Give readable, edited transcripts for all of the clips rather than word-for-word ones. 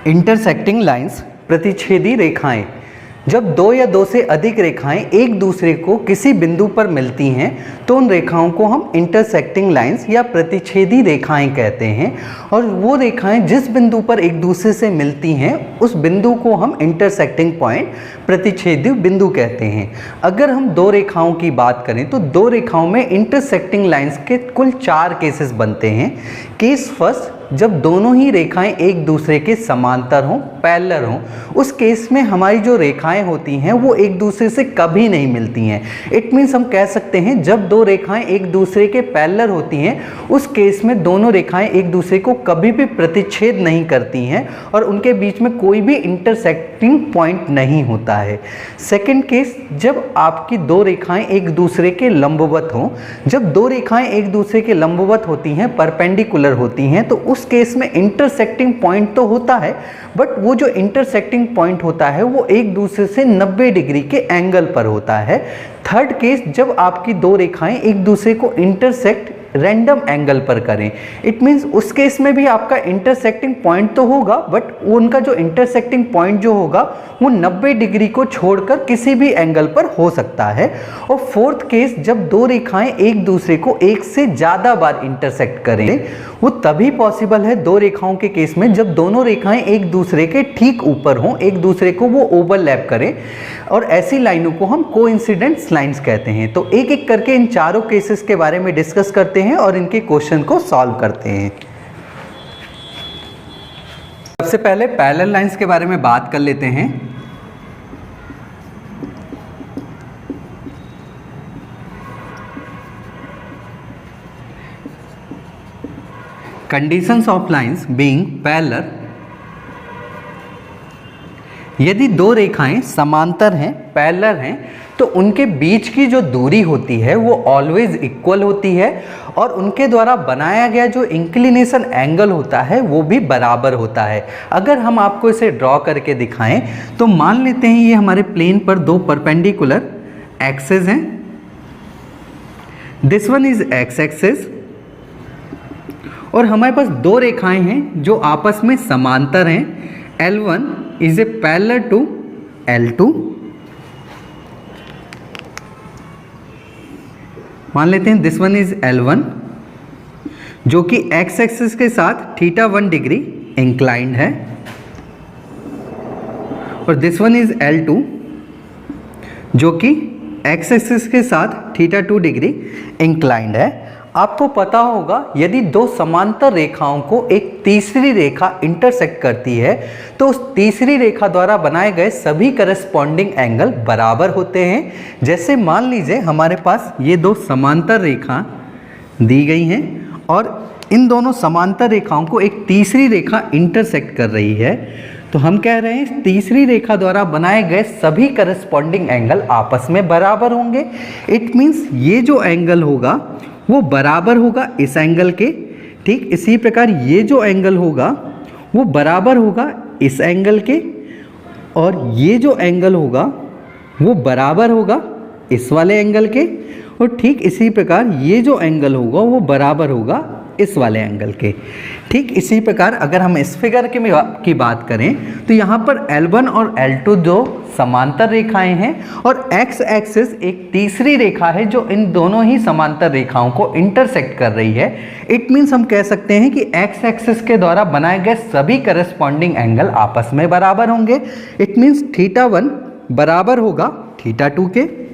Intersecting lines प्रतिच्छेदी रेखाएं। जब दो या दो से अधिक रेखाएं एक दूसरे को किसी बिंदु पर मिलती हैं तो उन रेखाओं को हम इंटरसेक्टिंग लाइंस या प्रतिच्छेदी रेखाएं कहते हैं। और वो रेखाएं जिस बिंदु पर एक दूसरे से मिलती हैं उस बिंदु को हम इंटरसेक्टिंग पॉइंट प्रतिच्छेदी बिंदु कहते हैं। अगर हम दो रेखाओं की बात करें तो दो रेखाओं में इंटरसेक्टिंग लाइंस के कुल 4 केसेस बनते हैं। केस फर्स्ट, जब दोनों ही रेखाएं एक दूसरे के समांतर हों, पैरेलल हों, उस केस में हमारी जो रेखाएं होती हैं वो एक दूसरे से कभी नहीं मिलती हैं। इट मीन्स हम कह सकते हैं जब दो रेखाएं एक दूसरे के पैरेलल होती हैं उस केस में दोनों रेखाएं एक दूसरे को कभी भी प्रतिच्छेद नहीं करती हैं और उनके बीच में कोई भी इंटरसेक्टिंग पॉइंट नहीं होता है। सेकेंड केस, जब आपकी दो रेखाएं एक दूसरे के लंबवत हों। जब दो रेखाएं एक दूसरे के लंबवत होती हैं, परपेंडिकुलर होती हैं, तो उस केस में इंटरसेक्टिंग पॉइंट तो होता है बट वो जो इंटरसेक्टिंग पॉइंट होता है वो एक दूसरे से 90 डिग्री के एंगल पर होता है। थर्ड केस, जब आपकी दो रेखाएं एक दूसरे को इंटरसेक्ट रैंडम एंगल पर करें। इट मीन्स उस केस में भी आपका इंटरसेक्टिंग पॉइंट तो होगा बट उनका जो इंटरसेक्टिंग पॉइंट जो होगा वो 90 डिग्री को छोड़कर किसी भी एंगल पर हो सकता है। और फोर्थ केस, जब दो रेखाएं एक दूसरे को एक से ज़्यादा बार इंटरसेक्ट करें, वो तभी पॉसिबल है दो रेखाओं के केस में जब दोनों रेखाएं एक दूसरे के ठीक ऊपर हों, एक दूसरे को वो ओवरलैप करें, और ऐसी लाइनों को हम कोइंसिडेंस लाइंस कहते हैं। तो एक एक करके इन चारों केसेस के बारे में डिस्कस करते हैं और इनके क्वेश्चन को सॉल्व करते हैं। सबसे पहले पैरेलल लाइंस के बारे में बात कर लेते हैं। Conditions of lines being parallel, यदि दो रेखाएं समांतर हैं, पैरेलल हैं, तो उनके बीच की जो दूरी होती है वो ऑलवेज इक्वल होती है और उनके द्वारा बनाया गया जो इंक्लिनेशन एंगल होता है वो भी बराबर होता है। अगर हम आपको इसे ड्रॉ करके दिखाएं तो मान लेते हैं ये हमारे प्लेन पर दो परपेंडिकुलर एक्सेस हैं। This one is x axes और हमारे पास दो रेखाएं हैं जो आपस में समांतर हैं। L1 is a parallel to L2। मान लेते हैं दिस वन इज L1 जो कि x एक्सिस के साथ θ1 डिग्री इंक्लाइंड है और दिस वन इज L2 जो कि x एक्सिस के साथ θ2 डिग्री इंक्लाइंड है। आपको पता होगा यदि दो समांतर रेखाओं को एक तीसरी रेखा इंटरसेक्ट करती है तो उस तीसरी रेखा द्वारा बनाए गए सभी करस्पॉन्डिंग एंगल बराबर होते हैं। जैसे मान लीजिए हमारे पास ये दो समांतर रेखा दी गई हैं और इन दोनों समांतर रेखाओं को एक तीसरी रेखा इंटरसेक्ट कर रही है, तो हम कह रहे हैं तीसरी रेखा द्वारा बनाए गए सभी करस्पॉन्डिंग एंगल आपस में बराबर होंगे। इट मीन्स ये जो एंगल होगा वो बराबर होगा इस एंगल के, ठीक इसी प्रकार ये जो एंगल होगा वो बराबर होगा इस एंगल के और ये जो एंगल होगा वो बराबर होगा इस वाले एंगल के और ठीक इसी प्रकार ये जो एंगल होगा वो बराबर होगा इस वाले एंगल के। ठीक इसी प्रकार अगर हम इस फिगर की बात करें तो यहाँ पर L1 और L2 दो समांतर रेखाएं हैं और x एक्सिस एक तीसरी रेखा है जो इन दोनों ही समांतर रेखाओं को इंटरसेक्ट कर रही है। इट मीन्स हम कह सकते हैं कि x एक्सिस के द्वारा बनाए गए सभी करस्पॉन्डिंग एंगल आपस में बराबर होंगे। इट मीन्स θ1 बराबर होगा θ2 के।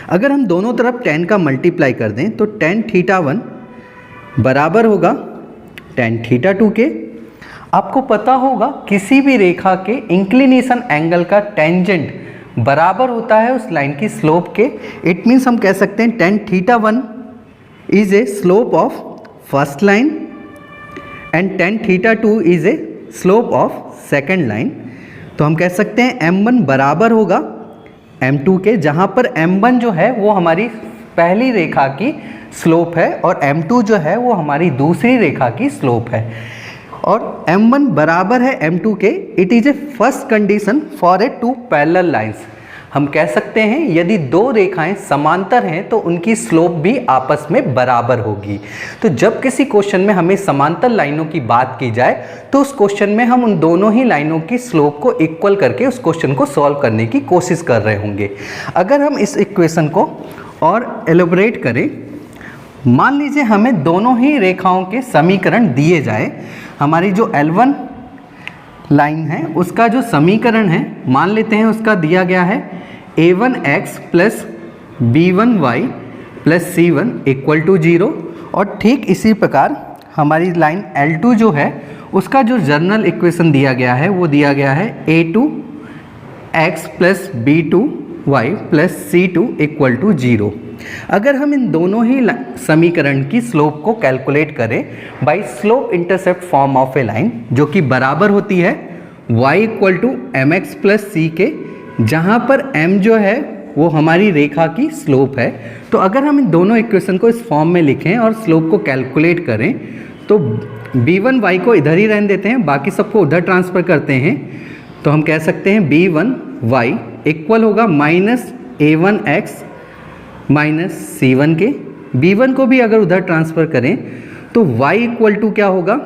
अगर हम दोनों तरफ tan का मल्टीप्लाई कर दें तो tan θ1 बराबर होगा tan θ2 के। आपको पता होगा किसी भी रेखा के इंक्लिनेशन एंगल का टेंजेंट बराबर होता है उस लाइन की स्लोप के। इट मीन्स हम कह सकते हैं tan θ1 is a slope of first line and tan θ2 is a slope of second line. तो हम कह सकते हैं m1 बराबर होगा m2 के, जहाँ पर m1 जो है वो हमारी पहली रेखा की स्लोप है और m2 जो है वो हमारी दूसरी रेखा की स्लोप है और m1 बराबर है m2 के। It is a first condition for a two parallel lines. हम कह सकते हैं यदि दो रेखाएं समांतर हैं तो उनकी स्लोप भी आपस में बराबर होगी। तो जब किसी क्वेश्चन में हमें समांतर लाइनों की बात की जाए तो उस क्वेश्चन में हम उन दोनों ही लाइनों की स्लोप को इक्वल करके उस क्वेश्चन को सॉल्व करने की कोशिश कर रहे होंगे। अगर हम इस इक्वेशन को और एलोबरेट करें, मान लीजिए हमें दोनों ही रेखाओं के समीकरण दिए जाए। हमारी जो L1 लाइन है उसका जो समीकरण है, मान लेते हैं उसका दिया गया है a1x plus b1y plus c1 equal to 0। और ठीक इसी प्रकार हमारी लाइन L2 जो है उसका जो जनरल इक्वेशन दिया गया है वो दिया गया है a2x plus b2y plus c2 equal to 0। अगर हम इन दोनों ही समीकरण की स्लोप को कैलकुलेट करें by slope intercept form of a line, जो कि बराबर होती है y equal to mx plus c के, जहाँ पर m जो है वो हमारी रेखा की स्लोप है। तो अगर हम इन दोनों इक्वेशन को इस फॉर्म में लिखें और स्लोप को कैलकुलेट करें तो b1y को इधर ही रहने देते हैं, बाकी सबको उधर ट्रांसफ़र करते हैं। तो हम कह सकते हैं b1y इक्वल होगा माइनस a1x माइनस c1 के। b1 को भी अगर उधर ट्रांसफ़र करें तो y इक्वल टू क्या होगा,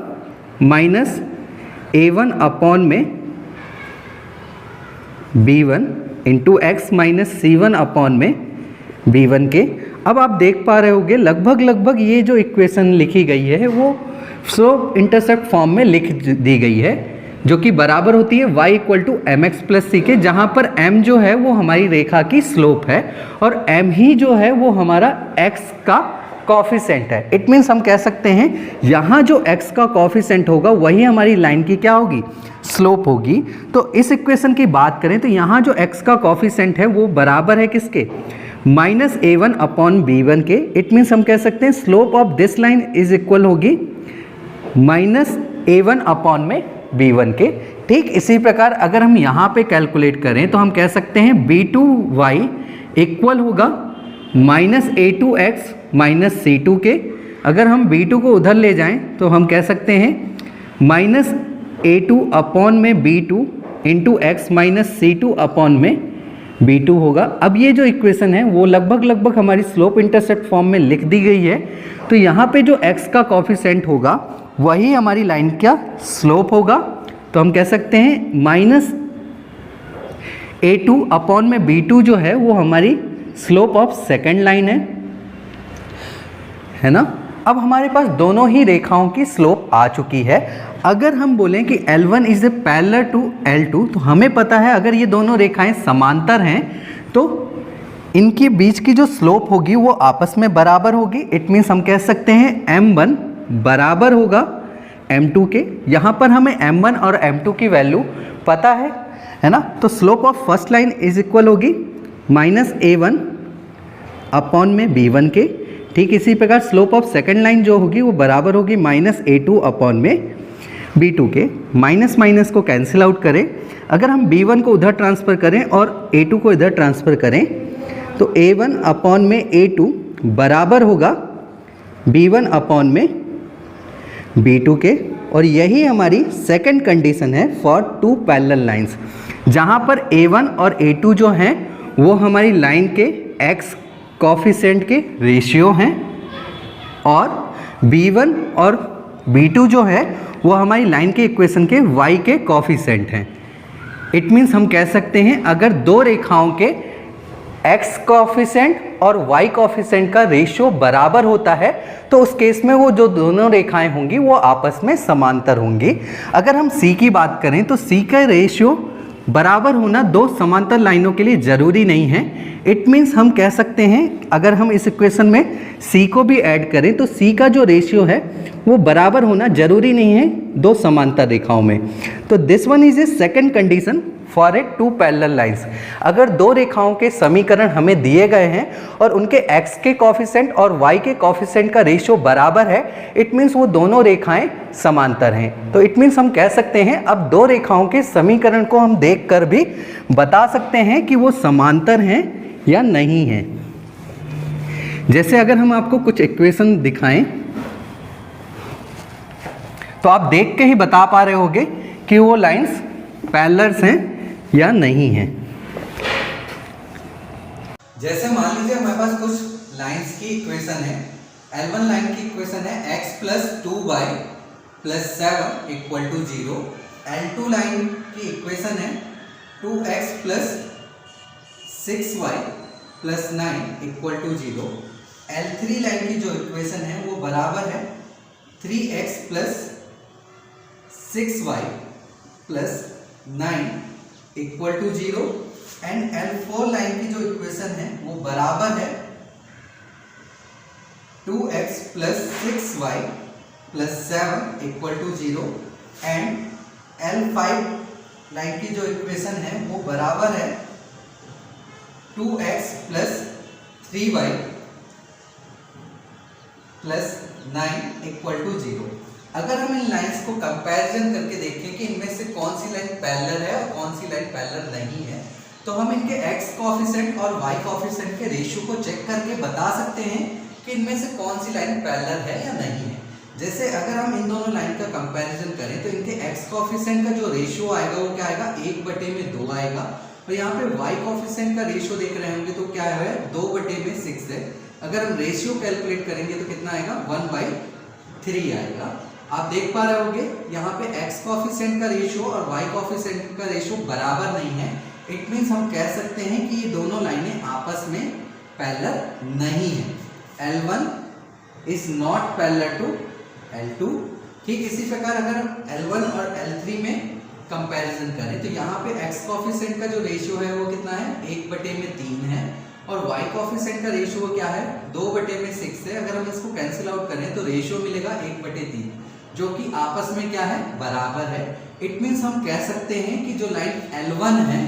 माइनस a1 अपॉन में b1 into x minus c1 upon में b1 के। अब आप देख पा रहे होंगे लगभग ये जो इक्वेशन लिखी गई है वो स्लोप इंटरसेप्ट फॉर्म में लिख दी गई है, जो कि बराबर होती है y equal to m x plus c के, जहाँ पर m जो है वो हमारी रेखा की स्लोप है और m ही जो है वो हमारा x का कॉफिशेंट है। इट मीन्स हम कह सकते हैं यहाँ जो x का कॉफिशेंट होगा वही हमारी लाइन की क्या होगी, स्लोप होगी। तो इस इक्वेशन की बात करें तो यहाँ जो x का कॉफिशेंट है वो बराबर है किसके, माइनस a1 अपॉन b1 के। इट मीन्स हम कह सकते हैं slope of this line is equal होगी माइनस a1 अपॉन में b1 के। ठीक इसी प्रकार अगर हम यहाँ पे कैलकुलेट करें तो हम कह सकते हैं b2y इक्वल होगा माइनस a2x माइनस c2 के। अगर हम b2 को उधर ले जाएं तो हम कह सकते हैं माइनस a2 अपॉन में b2 into x minus c2 upon में b2 होगा। अब ये जो इक्वेशन है वो लगभग हमारी स्लोप इंटरसेप्ट फॉर्म में लिख दी गई है। तो यहाँ पे जो x का कॉफिशेंट होगा वही हमारी लाइन का स्लोप होगा। तो हम कह सकते हैं माइनस a2 अपॉन में b2 जो है वो हमारी स्लोप ऑफ सेकेंड लाइन है ना। अब हमारे पास दोनों ही रेखाओं की स्लोप आ चुकी है। अगर हम बोलें कि L1 is a parallel to L2 तो हमें पता है अगर ये दोनों रेखाएं समांतर हैं तो इनके बीच की जो स्लोप होगी वो आपस में बराबर होगी। इट मीन्स हम कह सकते हैं m1 बराबर होगा m2 के। यहाँ पर हमें m1 और m2 की वैल्यू पता है ना। तो slope of first line is equal होगी माइनस a1 अपॉन में b1 के। ठीक इसी प्रकार स्लोप ऑफ सेकंड लाइन जो होगी वो बराबर होगी माइनस a2 अपॉन में b2 के। माइनस माइनस को कैंसिल आउट करें, अगर हम b1 को उधर ट्रांसफ़र करें और a2 को इधर ट्रांसफ़र करें तो a1 अपॉन में a2 बराबर होगा b1 अपॉन में b2 के। और यही हमारी सेकंड कंडीशन है फॉर टू पैरेलल लाइंस, जहाँ पर a1 और a2 जो हैं वो हमारी लाइन के x कॉफिशेंट के रेशियो हैं और b1 और b2 जो है वो हमारी लाइन के इक्वेशन के y के कॉफिशेंट हैं। इट मीन्स हम कह सकते हैं अगर दो रेखाओं के x कॉफिशेंट और y कॉफिशेंट का रेशियो बराबर होता है तो उस केस में वो जो दोनों रेखाएं होंगी वो आपस में समांतर होंगी। अगर हम c की बात करें तो c का रेशियो बराबर होना दो समांतर लाइनों के लिए ज़रूरी नहीं है। इट मीन्स हम कह सकते हैं अगर हम इस इक्वेशन में c को भी ऐड करें तो c का जो रेशियो है वो बराबर होना ज़रूरी नहीं है दो समांतर रेखाओं में। तो this one is a second condition for a two parallel lines. अगर दो रेखाओं के समीकरण हमें दिए गए हैं और उनके x के कॉफिशेंट और y के कॉफिशेंट का रेशियो बराबर है, इट मीन्स वो दोनों रेखाएं समांतर हैं। तो इट मीन्स हम कह सकते हैं अब दो रेखाओं के समीकरण को हम देखकर भी बता सकते हैं कि वो समांतर हैं या नहीं हैं। जैसे अगर हम आपको कुछ इक्वेशन दिखाएं तो आप देख के ही बता पा रहे होंगे कि वो लाइंस पैरेलल्स हैं या नहीं हैं। जैसे मान लीजिए हमारे पास कुछ लाइंस की इक्वेशन है, L1 लाइन की इक्वेशन है x plus 2y plus 7 equal to 0। L2 line की इक्वेशन है 2x plus 6y plus 9 equal to 0। L3 line की जो इक्वेशन है वो बराबर है 3x plus 6y plus 9 equal to 0। And L4 line की जो इक्वेशन है वो बराबर है 2x plus 6y plus 7 equal to 0। And L5 line की जो इक्वेशन है वो बराबर है 2x plus 3y plus 9 equal to 0। अगर हम इन लाइंस को कंपैरिजन करके देखें कि इनमें से कौन सी लाइन पैरेलल है और कौन सी लाइन पैरेलल नहीं है, तो हम इनके x कोएफिशिएंट और y कोएफिशिएंट के रेशियो को चेक करके बता सकते हैं कि इनमें से कौन सी लाइन पैरेलल है या नहीं है। जैसे अगर हम इन दोनों लाइन का कंपैरिजन करें तो इनके x कोएफिशिएंट का जो रेशियो आएगा वो क्या आएगा, 1/2 आएगा। और यहाँ पे y कोएफिशिएंट का रेशियो देख रहे होंगे तो क्या है, 2/6 है। अगर हम रेशियो कैलकुलेट करेंगे तो कितना आएगा, 1/3 आएगा। आप देख पा रहे होंगे यहाँ पे x कोएफिशिएंट का रेशियो और y कोएफिशिएंट का रेशियो बराबर नहीं है। इट मीन्स हम कह सकते हैं कि ये दोनों लाइनें आपस में पैरेलल नहीं है। L1 is not parallel to L2। ठीक इसी प्रकार अगर L1 और L3 में कंपैरिजन करें तो यहाँ पे x कोएफिशिएंट का जो रेशियो है वो कितना है, 1/3 है। और y कोएफिशिएंट का रेशियो क्या है, 2/6 है। अगर हम इसको कैंसिल आउट करें तो रेशियो मिलेगा 1/3, जो कि आपस में क्या है, बराबर है। इट मीन्स हम कह सकते हैं कि जो लाइन L1 है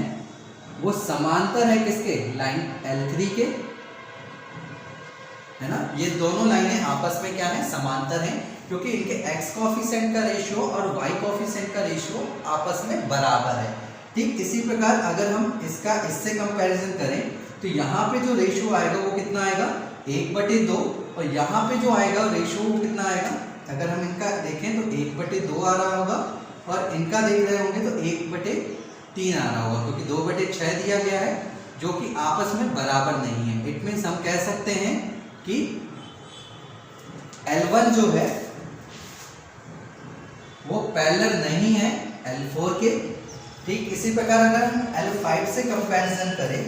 वो समांतर है किसके, लाइन L3 के, है ना। ये दोनों लाइनें आपस में क्या है, समांतर हैं, क्योंकि इनके x कोएफिशिएंट का रेशियो और y कोएफिशिएंट का रेशियो आपस में बराबर है। ठीक इसी प्रकार अगर हम इसका इससे कंपैरिजन करें तो यहाँ पे जो रेशियो आएगा वो कितना आएगा, 1/2। और यहाँ पे जो आएगा रेशियो वो कितना आएगा, अगर हम इनका देखें तो 1/2 आ रहा होगा और इनका देख रहे होंगे तो 1/3 आ रहा होगा, क्योंकि 2/6 दिया गया है जो कि आपस में बराबर नहीं है। इट मीन्स हम कह सकते हैं कि L1 जो है वो पैरेलल नहीं है L4 के। ठीक इसी प्रकार अगर हम L5 से कंपैरिजन करें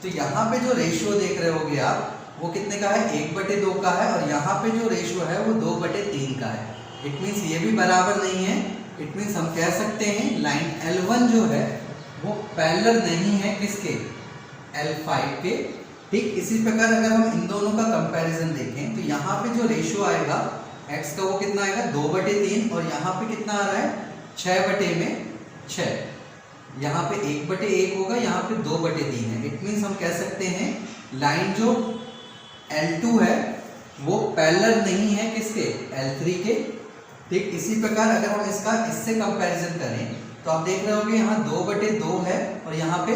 तो यहाँ पे जो रेशियो देख रहे होगे आप वो कितने का है, 1/2 का है। और यहाँ पे जो रेशियो है वो 2/3 का है। इट मीन्स ये भी बराबर नहीं है। इट मीन्स हम कह सकते हैं लाइन L1 जो है वो पैरेलल नहीं है किसके, L5 के। ठीक इसी प्रकार अगर हम इन दोनों का कंपैरिजन देखें तो यहाँ पे जो रेशियो आएगा x का वो कितना आएगा, 2/3। और यहाँ पे कितना आ रहा है, 6/6। यहाँ पे 1/1 होगा, यहाँ पे 2/3 है। इट मीन्स हम कह सकते हैं लाइन जो L2 है वो पैरेलल नहीं है किसके, L3 के। ठीक इसी प्रकार अगर हम इसका इससे कंपैरिजन करें तो आप देख रहे होंगे यहाँ 2/2 है और यहाँ पे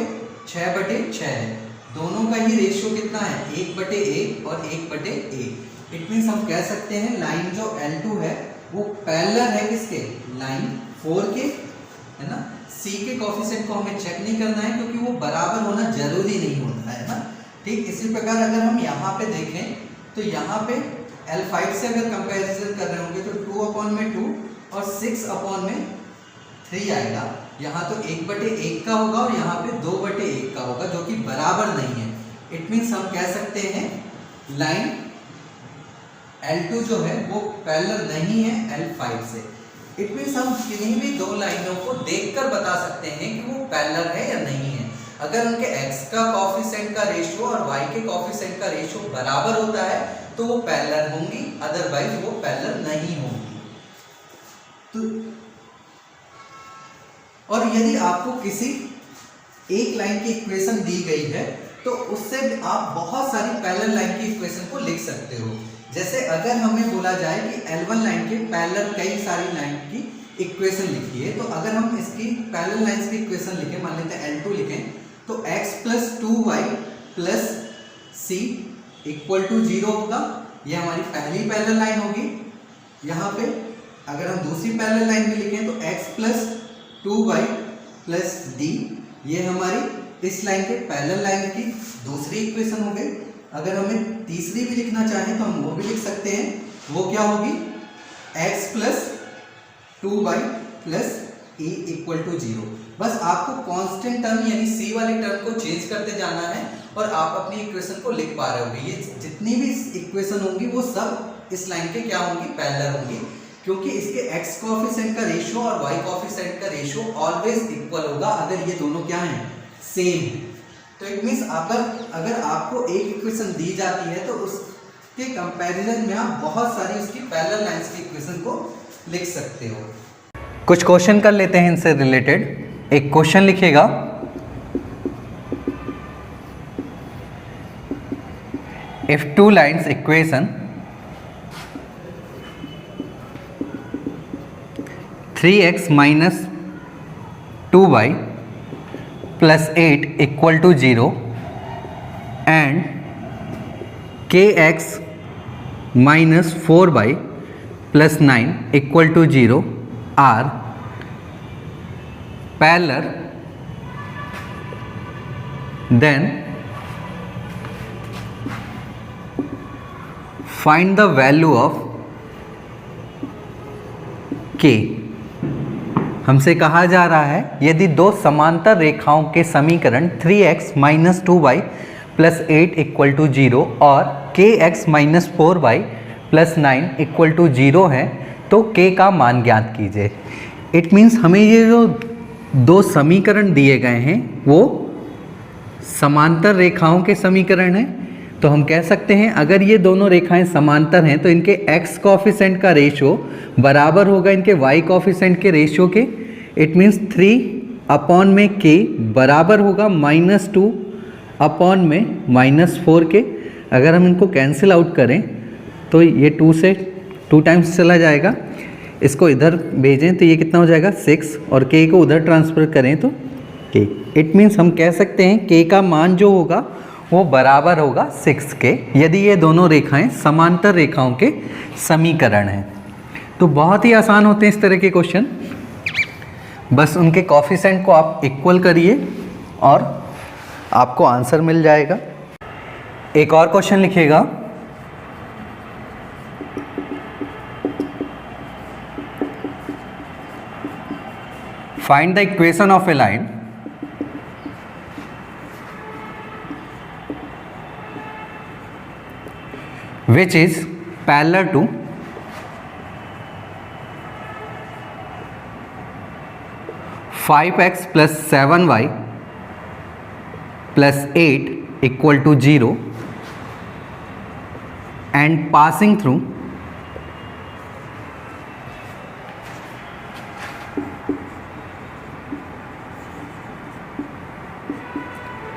6/6 है। दोनों का ही रेशियो कितना है, 1/1 और 1/1। इट मीन्स हम कह सकते हैं लाइन जो L2 है वो पैरेलल है किसके, लाइन 4 के, है ना। C के कोएफिशिएंट को हमें चेक नहीं करना है क्योंकि वो बराबर होना जरूरी नहीं होता है ना। ठीक इसी प्रकार अगर हम यहाँ पे देखें तो यहाँ पे L5 से अगर कंपैरिजन कर रहे होंगे तो 2/2 और 6/3 आएगा। यहाँ तो 1/1 का होगा और यहाँ पे 2/1 का होगा, जो कि बराबर नहीं है। इट मीन्स हम कह सकते हैं लाइन L2 जो है वो पैरेलल नहीं है L5 से। इट मीन्स हम किन्हीं भी दो लाइनों को देखकर बता सकते हैं कि वो पैरेलल है या नहीं है। अगर उनके x का कोएफिशिएंट का रेशियो और y के कोएफिशिएंट का रेशियो बराबर होता है तो वो पैरेलल होंगी, अदरवाइज वो पैरेलल नहीं होंगी। तो और यदि आपको किसी एक लाइन की इक्वेशन दी गई है तो उससे आप बहुत सारी पैरेलल लाइन की इक्वेशन को लिख सकते हो। जैसे अगर हमें बोला जाए कि L1 लाइन के पैरेलल कई सारी लाइन की इक्वेशन लिखिए, तो अगर हम इसकी पैरेलल लाइंस की इक्वेशन लिखें, मान लेते हैं L2 लिखें, तो x plus 2y plus c equal to 0 होगा। ये हमारी पहली पैरेलल लाइन होगी। यहाँ पे अगर हम दूसरी पैरेलल लाइन में लिखें तो x plus 2y plus d, ये हमारी इस लाइन के पैरेलल लाइन की दूसरी इक्वेशन हो गई। अगर हमें तीसरी भी लिखना चाहें तो हम वो भी लिख सकते हैं। वो क्या होगी, x plus 2y plus e equal to 0। बस आपको कांस्टेंट टर्म यानी c वाले टर्म को चेंज करते जाना है और आप अपनी इक्वेशन को लिख पा रहे होंगे। ये जितनी भी इक्वेशन होंगी वो सब इस लाइन के क्या होंगी, पैरेलल होंगी, क्योंकि इसके x कोएफिशिएंट का रेशियो और y कोएफिशिएंट का रेशियो ऑलवेज इक्वल होगा अगर ये दोनों क्या हैं, सेम है। तो इट मींस अगर आपको एक इक्वेशन दी जाती है तो उसके कंपैरिजन में आप बहुत सारी उसकी पैरेलल लाइंस की इक्वेशन को लिख सकते हो। कुछ क्वेश्चन कर लेते हैं इनसे रिलेटेड। एक क्वेश्चन लिखिएगा, if two lines equation 3x minus 2y plus 8 equal to 0 and kx minus 4y plus 9 equal to 0 are parallel, then find the value of k। हमसे कहा जा रहा है यदि दो समांतर रेखाओं के समीकरण 3x minus 2y plus 8 equal to 0 और kx minus 4y plus 9 equal to 0 है तो k का मान ज्ञात कीजिए। इट मीन्स हमें ये जो दो समीकरण दिए गए हैं वो समांतर रेखाओं के समीकरण हैं। तो हम कह सकते हैं अगर ये दोनों रेखाएं समांतर हैं तो इनके x कोएफिशिएंट का रेशियो बराबर होगा इनके y कोएफिशिएंट के रेशियो के। इट मीन्स 3 अपॉन में k बराबर होगा -2 अपॉन में -4 के। अगर हम इनको कैंसिल आउट करें तो ये 2 से 2 टाइम्स चला जाएगा, इसको इधर भेजें तो ये कितना हो जाएगा 6 और k को उधर ट्रांसफ़र करें तो k। इट मीन्स हम कह सकते हैं k का मान जो होगा वो बराबर होगा 6 के यदि ये दोनों रेखाएं समांतर रेखाओं के समीकरण हैं। तो बहुत ही आसान होते हैं इस तरह के क्वेश्चन, बस उनके कोएफिशिएंट को आप इक्वल करिए और आपको आंसर मिल जाएगा। एक और क्वेश्चन लिखिएगा, find the equation of a line which is parallel to five x plus 7y plus 8 equal to 0 and passing through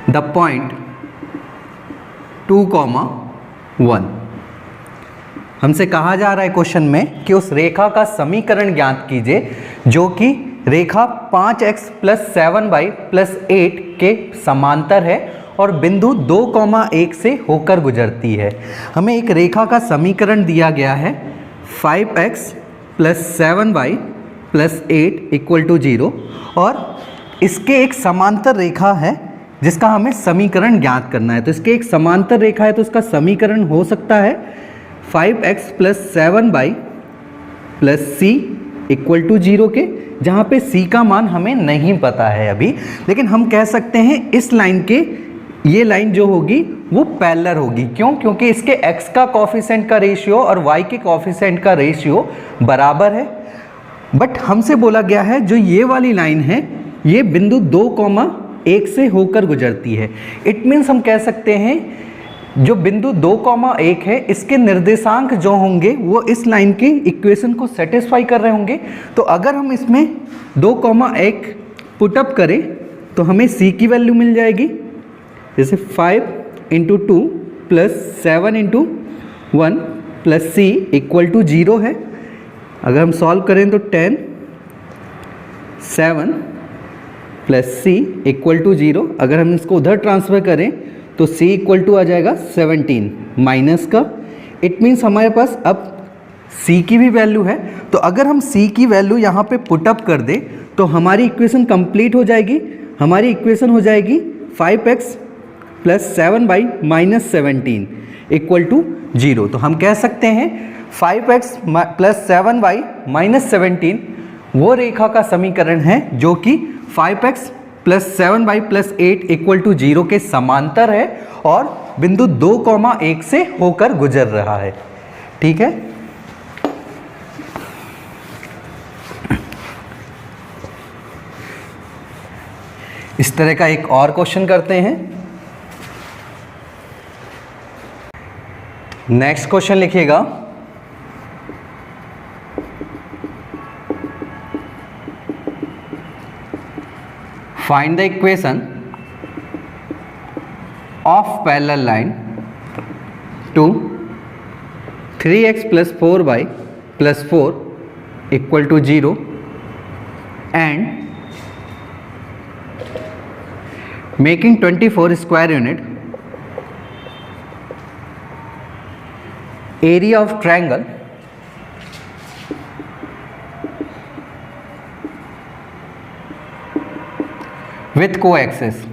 the point 2,1। हमसे कहा जा रहा है क्वेश्चन में कि उस रेखा का समीकरण ज्ञात कीजिए जो कि रेखा 5x प्लस 7y प्लस 8 के समांतर है और बिंदु 2,1 से होकर गुजरती है। हमें एक रेखा का समीकरण दिया गया है 5x plus 7y plus 8 equal to 0 और इसके एक समांतर रेखा है जिसका हमें समीकरण ज्ञात करना है। तो इसके एक समांतर रेखा है तो इसका समीकरण हो सकता है 5x plus 7y plus c equal to 0 के, जहाँ पे c का मान हमें नहीं पता है अभी, लेकिन हम कह सकते हैं इस लाइन के ये लाइन जो होगी वो पैरेलल होगी। क्यों? क्योंकि इसके x का कोएफिशिएंट का रेशियो और y के कोएफिशिएंट का रेशियो बराबर है। बट हमसे बोला गया है जो ये वाली लाइन है ये बिंदु 2,1 से होकर गुजरती है। इट मीन्स हम कह सकते हैं जो बिंदु 2,1 है इसके निर्देशांक जो होंगे वो इस लाइन के इक्वेशन को सेटिस्फाई कर रहे होंगे। तो अगर हम इसमें 2,1 पुटअप करें तो हमें c की वैल्यू मिल जाएगी, जैसे 5 into 2 plus 7 into 1 plus c equal to 0 है। अगर हम सॉल्व करें तो 10 7 प्लस c इक्वल टू 0। अगर हम इसको उधर ट्रांसफ़र करें तो c इक्वल टू आ जाएगा 17 माइनस का। इट मीन्स हमारे पास अब c की भी वैल्यू है। तो अगर हम c की वैल्यू यहाँ पे पुटअप कर दें तो हमारी इक्वेशन कंप्लीट हो जाएगी। हमारी इक्वेशन हो जाएगी 5x plus 7y minus 17 equal to 0। तो हम कह सकते हैं 5x प्लस 7y माइनस 17 वो रेखा का समीकरण है जो कि 5x plus 7y plus 8 equal to 0 के समांतर है और बिंदु 2,1 से होकर गुजर रहा है। ठीक है, इस तरह का एक और क्वेश्चन करते हैं। नेक्स्ट क्वेश्चन लिखिएगा, find the equation of parallel line to 3x plus 4y plus 4 equal to 0 and making 24 square unit area of triangle with coaxis.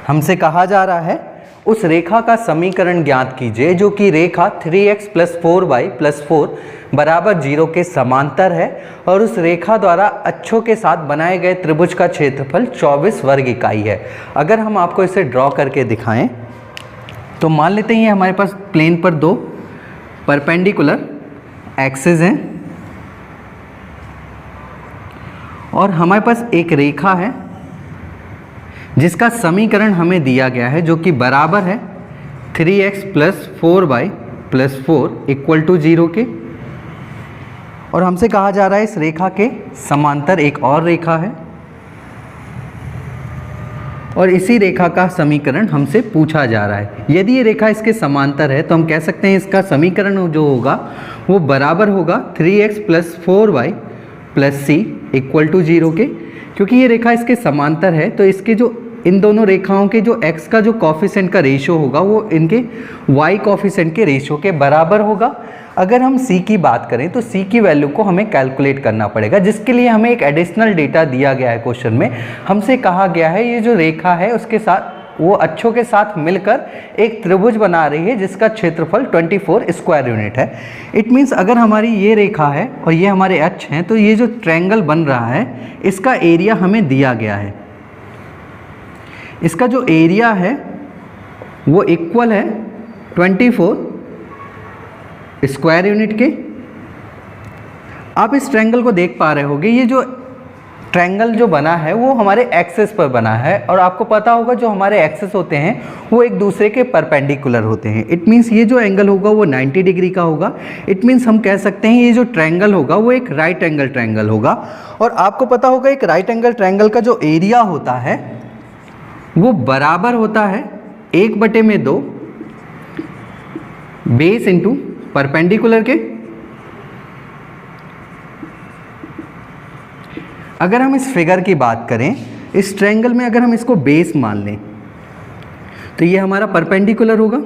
हमसे कहा जा रहा है उस रेखा का समीकरण ज्ञात कीजिए जो कि रेखा 3x प्लस 4y प्लस 4 बराबर 0 के समांतर है और उस रेखा द्वारा अक्षों के साथ बनाए गए त्रिभुज का क्षेत्रफल 24 वर्ग इकाई है। अगर हम आपको इसे ड्रॉ करके दिखाएं तो मान लेते हैं ये हमारे पास प्लेन पर दो परपेंडिकुलर एक्सिस हैं और हमारे पास एक रेखा है जिसका समीकरण हमें दिया गया है जो कि बराबर है 3x plus 4y plus 4 equal to 0 के, और हमसे कहा जा रहा है इस रेखा के समांतर एक और रेखा है और इसी रेखा का समीकरण हमसे पूछा जा रहा है। यदि ये रेखा इसके समांतर है तो हम कह सकते हैं इसका समीकरण जो होगा वो बराबर होगा 3x plus 4y plus c equal to 0 के। क्योंकि ये रेखा इसके समांतर है तो इसके जो इन दोनों रेखाओं के जो x का जो कॉफिशेंट का रेशियो होगा वो इनके y कॉफिशेंट के रेशियो के बराबर होगा। अगर हम c की बात करें तो c की वैल्यू को हमें कैलकुलेट करना पड़ेगा, जिसके लिए हमें एक एडिशनल डेटा दिया गया है क्वेश्चन में। हमसे कहा गया है ये जो रेखा है उसके साथ वो अक्षों के साथ मिलकर एक त्रिभुज बना रही है जिसका क्षेत्रफल 24 स्क्वायर यूनिट है। इट मीन्स अगर हमारी ये रेखा है और ये हमारे अक्ष हैं तो ये जो ट्रायंगल बन रहा है इसका एरिया हमें दिया गया है। इसका जो एरिया है वो इक्वल है 24 स्क्वायर यूनिट के। आप इस ट्रायंगल को देख पा रहे होंगे, ये जो ट्रायंगल जो बना है वो हमारे एक्सिस पर बना है और आपको पता होगा जो हमारे एक्सिस होते हैं वो एक दूसरे के परपेंडिकुलर होते हैं। इट मीन्स ये जो एंगल होगा वो 90 डिग्री का होगा। इट मीन्स हम कह सकते हैं ये जो ट्रायंगल होगा वो एक राइट एंगल ट्रायंगल होगा। और आपको पता होगा एक राइट एंगल ट्रायंगल का जो एरिया होता है वो बराबर होता है 1/2 बेस इंटू परपेंडिकुलर के। अगर हम इस फिगर की बात करें, इस ट्रायंगल में अगर हम इसको बेस मान लें तो ये हमारा परपेंडिकुलर होगा,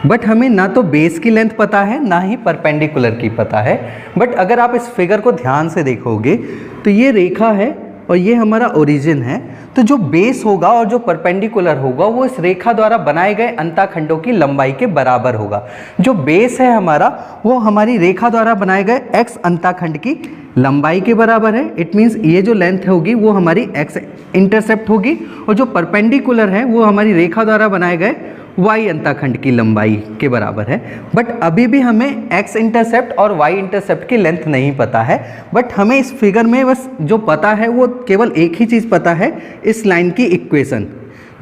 बट हमें ना तो बेस की लेंथ पता है ना ही परपेंडिकुलर की पता है। बट अगर आप इस फिगर को ध्यान से देखोगे तो ये रेखा है और ये हमारा ओरिजिन है, तो जो बेस होगा और जो परपेंडिकुलर होगा वो इस रेखा द्वारा बनाए गए अंतःखंडों की लंबाई के बराबर होगा। जो बेस है हमारा वो हमारी रेखा द्वारा बनाए गए x अंतःखंड की लंबाई के बराबर है। इट मीन्स ये जो लेंथ होगी वो हमारी x इंटरसेप्ट होगी और जो परपेंडिकुलर है वो हमारी रेखा द्वारा बनाए गए y अंतःखंड की लंबाई के बराबर है। बट अभी भी हमें x इंटरसेप्ट और y इंटरसेप्ट की लेंथ नहीं पता है। बट हमें इस फिगर में बस जो पता है वो केवल एक ही चीज़ पता है, इस लाइन की इक्वेशन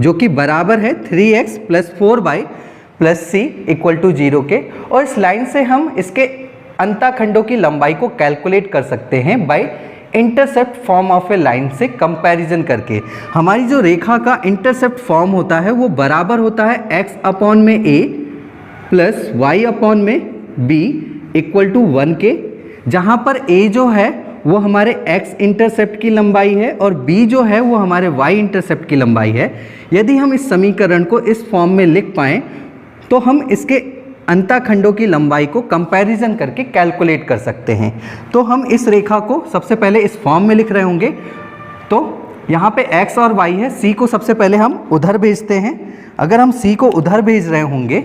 जो कि बराबर है 3x plus 4y plus c equal to 0 के। और इस लाइन से हम इसके अंतःखंडों की लंबाई को कैलकुलेट कर सकते हैं by intercept form of a line से कंपैरिजन करके। हमारी जो रेखा का इंटरसेप्ट फॉर्म होता है वो बराबर होता है x अपॉन में a प्लस y अपॉन में b इक्वल टू 1 के, जहाँ पर a जो है वो हमारे x इंटरसेप्ट की लंबाई है और b जो है वो हमारे y इंटरसेप्ट की लंबाई है। यदि हम इस समीकरण को इस फॉर्म में लिख पाएँ तो हम इसके अंतःखंडों की लंबाई को कंपैरिजन करके कैलकुलेट कर सकते हैं। तो हम इस रेखा को सबसे पहले इस फॉर्म में लिख रहे होंगे, तो यहाँ पे x और y है, c को सबसे पहले हम उधर भेजते हैं। अगर हम c को उधर भेज रहे होंगे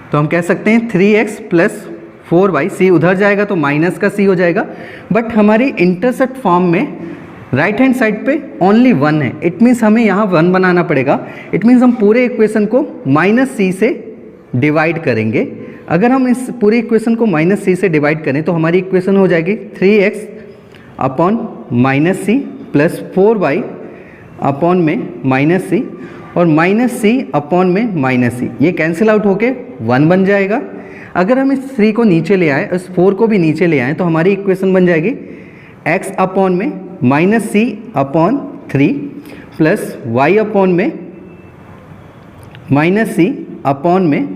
तो हम कह सकते हैं 3x प्लस 4y, c उधर जाएगा तो माइनस का c हो जाएगा। बट हमारी इंटरसेप्ट फॉर्म में राइट हैंड साइड पे ओनली 1 है, इट मीन्स हमें यहाँ 1 बनाना पड़ेगा। इट मीन्स हम पूरे इक्वेशन को -c से डिवाइड करेंगे। अगर हम इस पूरे इक्वेशन को -c से डिवाइड करें तो हमारी इक्वेशन हो जाएगी 3x upon -c plus 4y upon में -c और -c अपॉन में -c, ये कैंसिल आउट होके 1 बन जाएगा। अगर हम इस 3 को नीचे ले आए, इस 4 को भी नीचे ले आए तो हमारी इक्वेशन बन जाएगी x अपॉन में -c upon 3 plus y upon में -c अपॉन में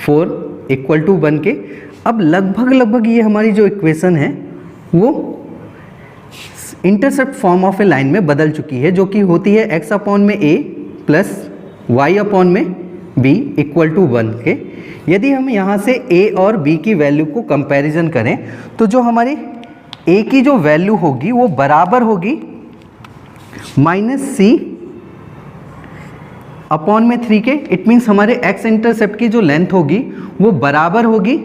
4 इक्वल टू 1 के। अब लगभग ये हमारी जो इक्वेशन है वो intercept form of a line में बदल चुकी है, जो कि होती है x अपॉन में a प्लस y अपॉन में b इक्वल टू 1 के। यदि हम यहाँ से a और b की वैल्यू को कंपैरिजन करें तो जो हमारी a की जो वैल्यू होगी वो बराबर होगी -c अपॉन में 3 के। इट मीन्स हमारे x इंटरसेप्ट की जो लेंथ होगी वो बराबर होगी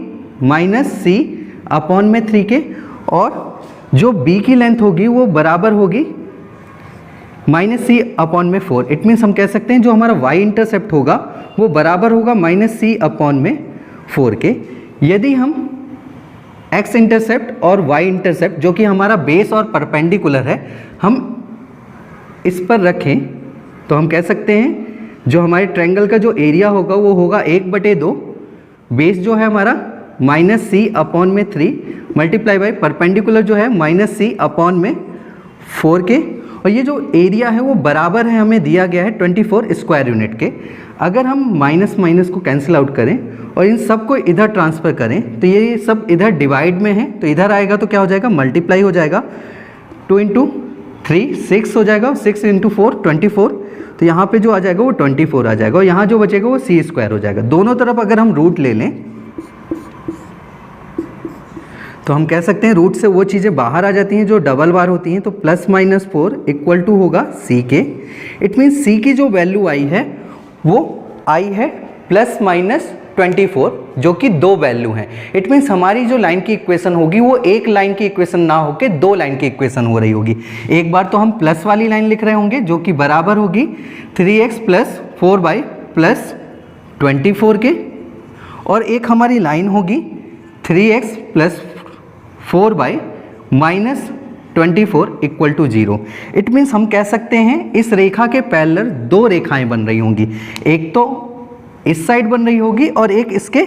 -c अपॉन में 3 के, और जो b की लेंथ होगी वो बराबर होगी -c अपॉन में 4। इट मीन्स हम कह सकते हैं जो हमारा y इंटरसेप्ट होगा वो बराबर होगा -c अपॉन में 4 के। यदि हम x इंटरसेप्ट और y इंटरसेप्ट जो कि हमारा बेस और परपेंडिकुलर है हम इस पर रखें तो हम कह सकते हैं जो हमारे ट्रायंगल का जो एरिया होगा वो होगा 1/2, बेस जो है हमारा -c अपॉन में 3 मल्टीप्लाई बाई परपेंडिकुलर जो है -c अपॉन में 4 के, और ये जो एरिया है वो बराबर है हमें दिया गया है 24 स्क्वायर यूनिट के। अगर हम माइनस माइनस को कैंसिल आउट करें और इन सब को इधर ट्रांसफ़र करें तो ये सब इधर डिवाइड में है, तो इधर आएगा तो क्या हो जाएगा, मल्टीप्लाई हो जाएगा। 2 × 3 6 हो जाएगा, 6 × 4 24, तो यहाँ पे जो आ जाएगा वो 24 आ जाएगा, और यहाँ जो बचेगा वो c स्क्वायर हो जाएगा। दोनों तरफ अगर हम रूट ले लें तो हम कह सकते हैं रूट से वो चीज़ें बाहर आ जाती हैं जो डबल बार होती हैं, तो +-4 इक्वल टू होगा c के। इट मीन्स c की जो वैल्यू आई है वो आई है +-24, जो कि 2 वैल्यू हैं। इट मीन्स हमारी जो लाइन की इक्वेशन होगी वो एक लाइन की इक्वेशन ना होके 2 लाइन की इक्वेशन हो रही होगी। एक बार तो हम प्लस वाली लाइन लिख रहे होंगे जो कि बराबर होगी 3x + 4y + 24 के, और एक हमारी लाइन होगी 3x + 4y - 24 equal to 0। It means हम कह सकते हैं इस रेखा के पैरेलल 2 रेखाएं बन रही होंगी, एक तो इस साइड बन रही होगी और एक इसके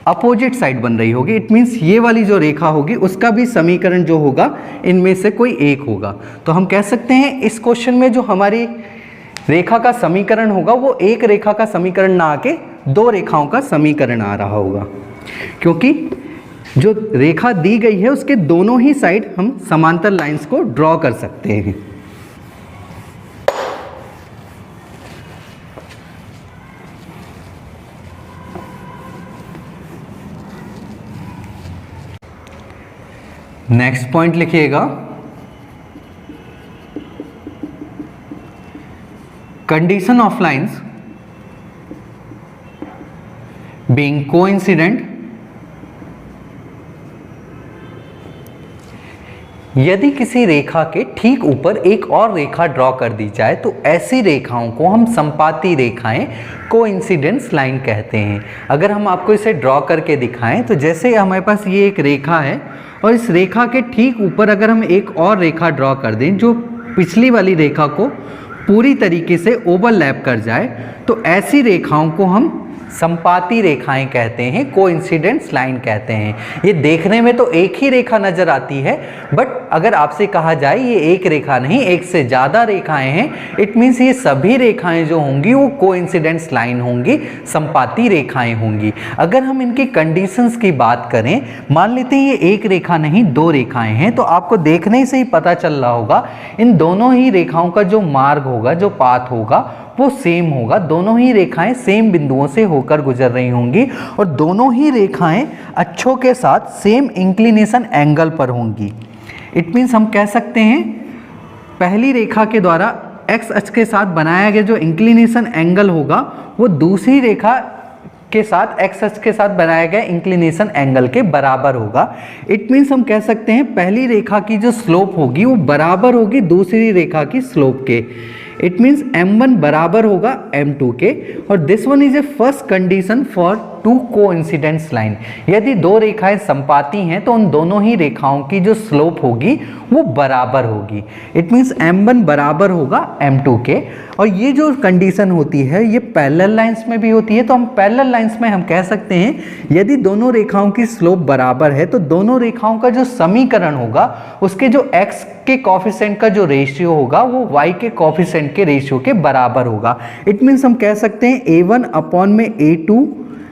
अपोजिट साइड बन रही होगी। इट मीन्स ये वाली जो रेखा होगी उसका भी समीकरण जो होगा इनमें से कोई एक होगा। तो हम कह सकते हैं इस क्वेश्चन में जो हमारी रेखा का समीकरण होगा वो एक रेखा का समीकरण ना आके 2 रेखाओं का समीकरण आ रहा होगा, क्योंकि जो रेखा दी गई है उसके दोनों ही साइड हम समांतर लाइंस को ड्रॉ कर सकते हैं। नेक्स्ट पॉइंट लिखिएगा, condition of lines being coincident. यदि किसी रेखा के ठीक ऊपर एक और रेखा ड्रॉ कर दी जाए तो ऐसी रेखाओं को हम संपाती रेखाएं कोइंसिडेंस लाइन कहते हैं। अगर हम आपको इसे ड्रॉ करके दिखाएं तो जैसे हमारे पास ये एक रेखा है और इस रेखा के ठीक ऊपर अगर हम एक और रेखा ड्रॉ कर दें जो पिछली वाली रेखा को पूरी तरीके से ओवरलैप कर जाए तो ऐसी रेखाओं को हम संपाती रेखाएं कहते हैं, कोइंसिडेंस लाइन कहते हैं। ये देखने में तो एक ही रेखा नजर आती है, बट अगर आपसे कहा जाए ये एक रेखा नहीं एक से ज़्यादा रेखाएं हैं, इट मीन्स ये सभी रेखाएं जो होंगी वो कोइंसिडेंस लाइन होंगी, संपाती रेखाएं होंगी। अगर हम इनकी कंडीशंस की बात करें, मान लेते हैं ये एक रेखा नहीं 2 रेखाएं हैं, तो आपको देखने से ही पता चल रहा होगा इन दोनों ही रेखाओं का जो मार्ग होगा, जो पाथ होगा वो सेम होगा। दोनों ही रेखाएं सेम बिंदुओं से होकर गुजर रही होंगी और दोनों ही रेखाएं अक्षों के साथ सेम इंक्लिनेशन एंगल पर होंगी। इट मीन्स हम कह सकते हैं पहली रेखा के द्वारा एक्स अक्ष के साथ बनाया गया जो इंक्लिनेशन एंगल होगा वो दूसरी रेखा के साथ एक्स अक्ष के साथ बनाया गया इंक्लिनेशन एंगल के बराबर होगा। इट मीन्स हम कह सकते हैं पहली रेखा की जो स्लोप होगी वो बराबर होगी दूसरी रेखा की स्लोप के। इट मीन्स m1 बराबर होगा m2 के, और this one is a first condition for two coincidence line. यदि दो रेखाएं संपाती हैं तो उन दोनों ही रेखाओं की जो स्लोप होगी वो बराबर होगी। इट मीन्स m1 बराबर होगा m2 के। और ये जो कंडीशन होती है ये पैरेलल लाइंस में भी होती है। तो हम पैरेलल लाइंस में हम कह सकते हैं यदि दोनों रेखाओं की स्लोप बराबर है तो दोनों रेखाओं का जो समीकरण होगा उसके जो x के कोफिशिएंट का जो रेशियो होगा वो y के कोफिशिएंट के रेशियो के बराबर होगा। इट मीन्स हम कह सकते हैं a1 अपॉन में a2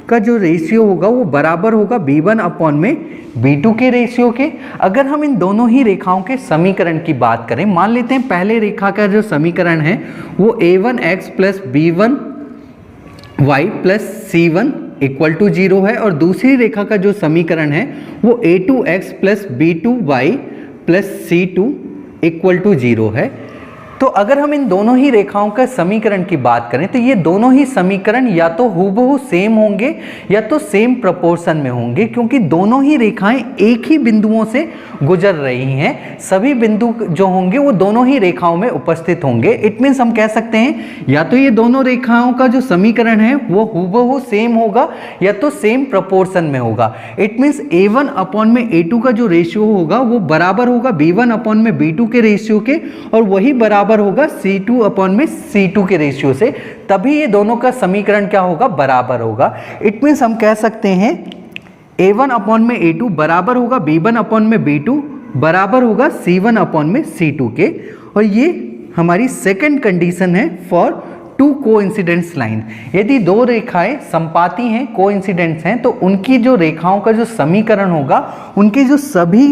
का जो रेशियो होगा वो बराबर होगा b1 अपॉन में b2 के रेशियो के। अगर हम इन दोनों ही रेखाओं के समीकरण की बात करें, मान लेते हैं पहले रेखा का जो समीकरण है वो a1x plus b1y plus c1 equal to 0 है, और दूसरी रेखा का जो समीकरण है वो a2x plus b2y plus c2 equal to 0 है। तो अगर हम इन दोनों ही रेखाओं का समीकरण की बात करें तो ये दोनों ही समीकरण या तो हूबहू सेम होंगे या तो सेम प्रोपोर्शन में होंगे, क्योंकि दोनों ही रेखाएं एक ही बिंदुओं से गुजर रही हैं। सभी बिंदु जो होंगे वो दोनों ही रेखाओं में उपस्थित होंगे। इट मीन्स हम कह सकते हैं या तो ये दोनों रेखाओं का जो समीकरण है वो हूबहू सेम होगा या तो सेम प्रोपोर्शन में होगा। इट मीन्स a1 अपॉन में a2 का जो रेशियो होगा वो बराबर होगा b1 अपॉन में b2 के रेशियो के, और वही बराबर होगा c2 अपॉन में c2 के रेशियो से। तभी ये दोनों का समीकरण क्या होगा, बराबर होगा। इट मीन्स हम कह सकते हैं a1 अपॉन में a2 बराबर होगा b1 अपॉन में b2 बराबर होगा c1 अपॉन में c2 के। और ये हमारी सेकंड कंडीशन है फॉर टू कोइंसिडेंस लाइन। यदि दो रेखाएं संपाती हैं, कोइंसिडेंट्स हैं, तो उनकी जो रेखाओं का जो समीकरण होगा उनके जो सभी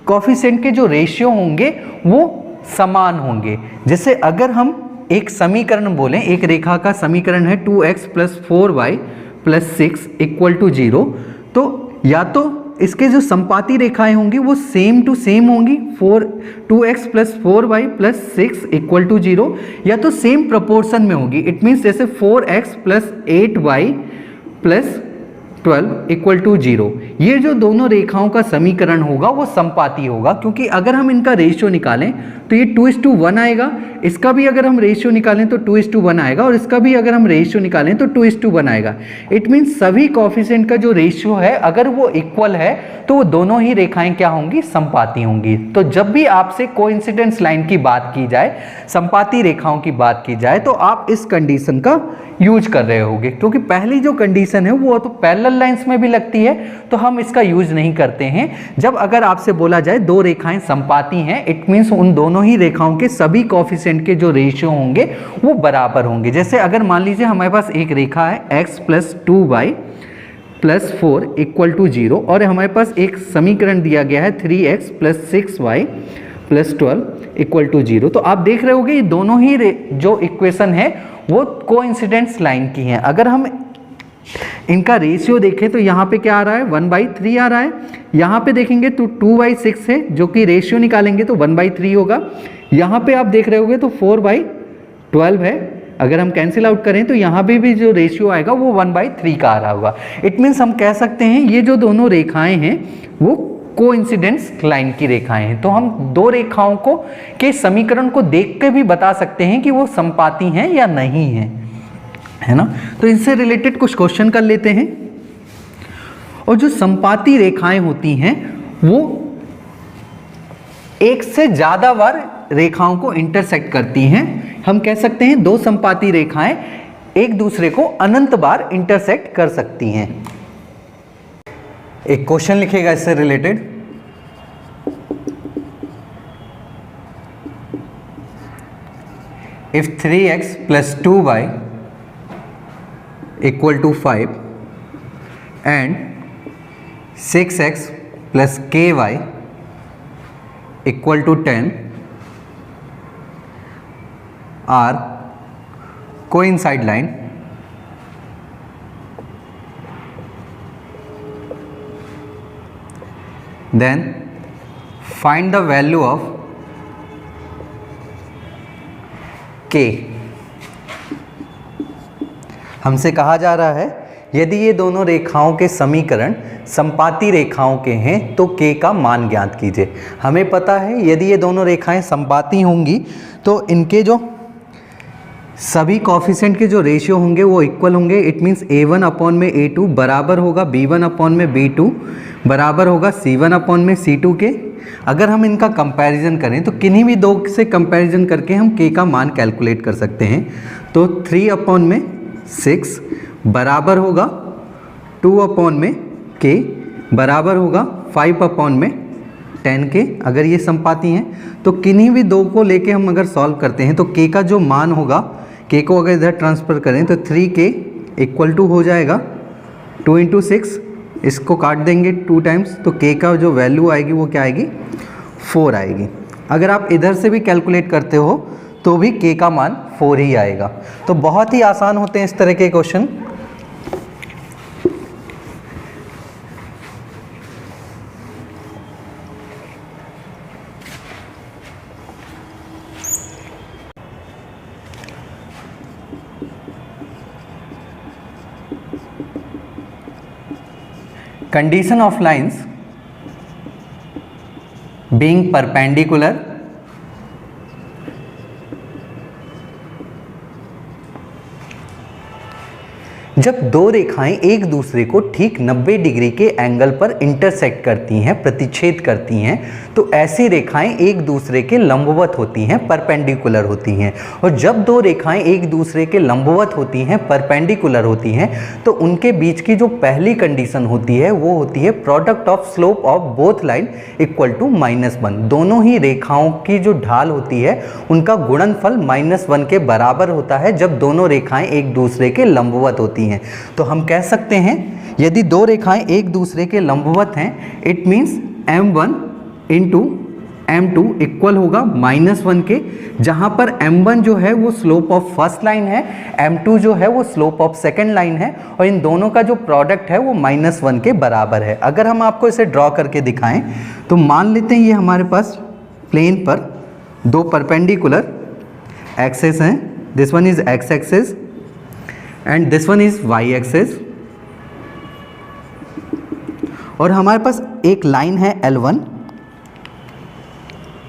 कोफिशिएंट के जो रेशियो होंगे वो समान होंगे। जैसे अगर हम एक समीकरण बोलें, एक रेखा का समीकरण है 2x plus 4y plus 6 equal to 0, तो या तो इसके जो संपाती रेखाएं होंगी वो सेम टू सेम होंगी, 2x plus 4y plus 6 equal to 0, या तो सेम प्रोपोर्शन में होगी। इट मीन्स जैसे 4x plus 8y plus 12 equal to 0। ये जो दोनों रेखाओं का समीकरण होगा वो संपाती होगा, क्योंकि अगर हम इनका रेशियो निकालें तो ये 2:1 आएगा, इसका भी अगर हम रेशियो निकालें तो 2:1 आएगा, और इसका भी अगर हम रेशियो निकालें तो 2:1 आएगा। इट मीन्स सभी कोफिशिएंट का जो रेशियो है अगर वो इक्वल है तो वो दोनों ही रेखाएं क्या होंगी, संपाती होंगी। तो जब भी आपसे कोइंसिडेंस लाइन की बात की जाए, संपाती रेखाओं की बात की जाए, तो आप इस कंडीशन का यूज कर रहे होगे, क्योंकि पहली जो कंडीशन है वो तो पैरेलल लाइंस में भी लगती है, तो हम इसका यूज नहीं करते हैं। जब अगर आपसे बोला जाए दो रेखाएं संपाती हैं, इट मीन्स उन दोनों ही रेखाओं के सभी कोफिशिएंट के जो रेशियो होंगे वो बराबर होंगे। जैसे अगर मान लीजिए हमारे पास एक रेखा है x plus 2y plus 4 equal to 0, और हमारे पास एक समीकरण दिया गया है 3x plus 6y plus 12 equal to 0। तो आप देख रहे होगे ये दोनों ही जो इक्वेशन है वो कोइंसिडेंस लाइन की हैं। अगर हम इनका रेशियो देखें तो यहाँ पे क्या आ रहा है, 1/3 आ रहा है। यहाँ पे देखेंगे तो 2/6 है, जो कि रेशियो निकालेंगे तो 1/3 होगा। यहाँ पे आप देख रहे होगे तो 4/12 है, अगर हम कैंसिल आउट करें तो यहाँ भी जो रेशियो आएगा वो 1/3 का आ रहा होगा। इट मीन्स हम कह सकते हैं ये जो दोनों रेखाएं हैं वो कोइंसिडेंस लाइन की रेखाएं हैं। तो हम दो रेखाओं को के समीकरण को देख के भी बता सकते हैं कि वो संपाती हैं या नहीं हैं, है ना। तो इनसे रिलेटेड कुछ क्वेश्चन कर लेते हैं। और जो संपाती रेखाएं होती हैं वो एक से ज्यादा बार रेखाओं को इंटरसेक्ट करती हैं। हम कह सकते हैं दो संपाती रेखाएं एक दूसरे को अनंत बार इंटरसेक्ट कर सकती हैं। एक क्वेश्चन लिखेगा इससे related, if 3x plus 2y equal to 5 and 6x plus ky equal to 10 are coincide line, then find the value of k। हमसे कहा जा रहा है यदि ये दोनों रेखाओं के समीकरण संपाती रेखाओं के हैं तो k का मान ज्ञात कीजिए। हमें पता है यदि ये दोनों रेखाएं संपाती होंगी तो इनके जो सभी कॉफिशेंट के जो रेशियो होंगे वो इक्वल होंगे। इट मीन्स a1 अपॉन में a2 बराबर होगा b1 अपॉन में b2 बराबर होगा c1 अपॉन में c2 के। अगर हम इनका कंपैरिजन करें तो किन्हीं भी दो से कंपैरिजन करके हम k का मान कैलकुलेट कर सकते हैं। तो 3 अपॉन में 6 बराबर होगा 2 अपॉन में k बराबर होगा 5 अपॉन में 10 के। अगर ये संपाती हैं तो किन्हीं भी दो को लेके हम अगर सॉल्व करते हैं तो k का जो मान होगा, k को अगर इधर ट्रांसफ़र करें तो 3k इक्वल टू हो जाएगा 2 इंटू 6, इसको काट देंगे 2 टाइम्स तो k का जो वैल्यू आएगी वो क्या आएगी 4 आएगी। अगर आप इधर से भी कैलकुलेट करते हो तो भी k का मान 4 ही आएगा। तो बहुत ही आसान होते हैं इस तरह के question. Condition of lines being perpendicular जब दो रेखाएं एक दूसरे को ठीक 90 डिग्री के एंगल पर इंटरसेक्ट करती हैं, प्रतिच्छेद करती हैं, तो ऐसी रेखाएं एक दूसरे के लंबवत होती हैं, परपेंडिकुलर होती हैं। और जब दो रेखाएं एक दूसरे के लंबवत होती हैं, परपेंडिकुलर होती हैं, तो उनके बीच की जो पहली कंडीशन होती है वो होती है product of slope of both line equal to -1। दोनों ही रेखाओं की जो ढाल होती है उनका गुणनफल -1 के बराबर होता है जब दोनों रेखाएं एक दूसरे के लंबवत होती हैं। तो हम कह सकते हैं यदि दो रेखाएं एक दूसरे के लंबवत हैं, it means m1 into m2 equal होगा -1 के, जहां पर m1 जो है वो स्लोप ऑफ फर्स्ट लाइन है, m2 जो है वो स्लोप ऑफ सेकंड लाइन है, और इन दोनों का जो प्रोडक्ट है वो -1 के बराबर है। अगर हम आपको इसे ड्रॉ करके दिखाएं तो मान लेते हैं ये हमारे पास प्लेन पर दो परपेंडिकुलर एक्सेस हैं। This one is x axis and this one is y axis, और हमारे पास एक लाइन है L1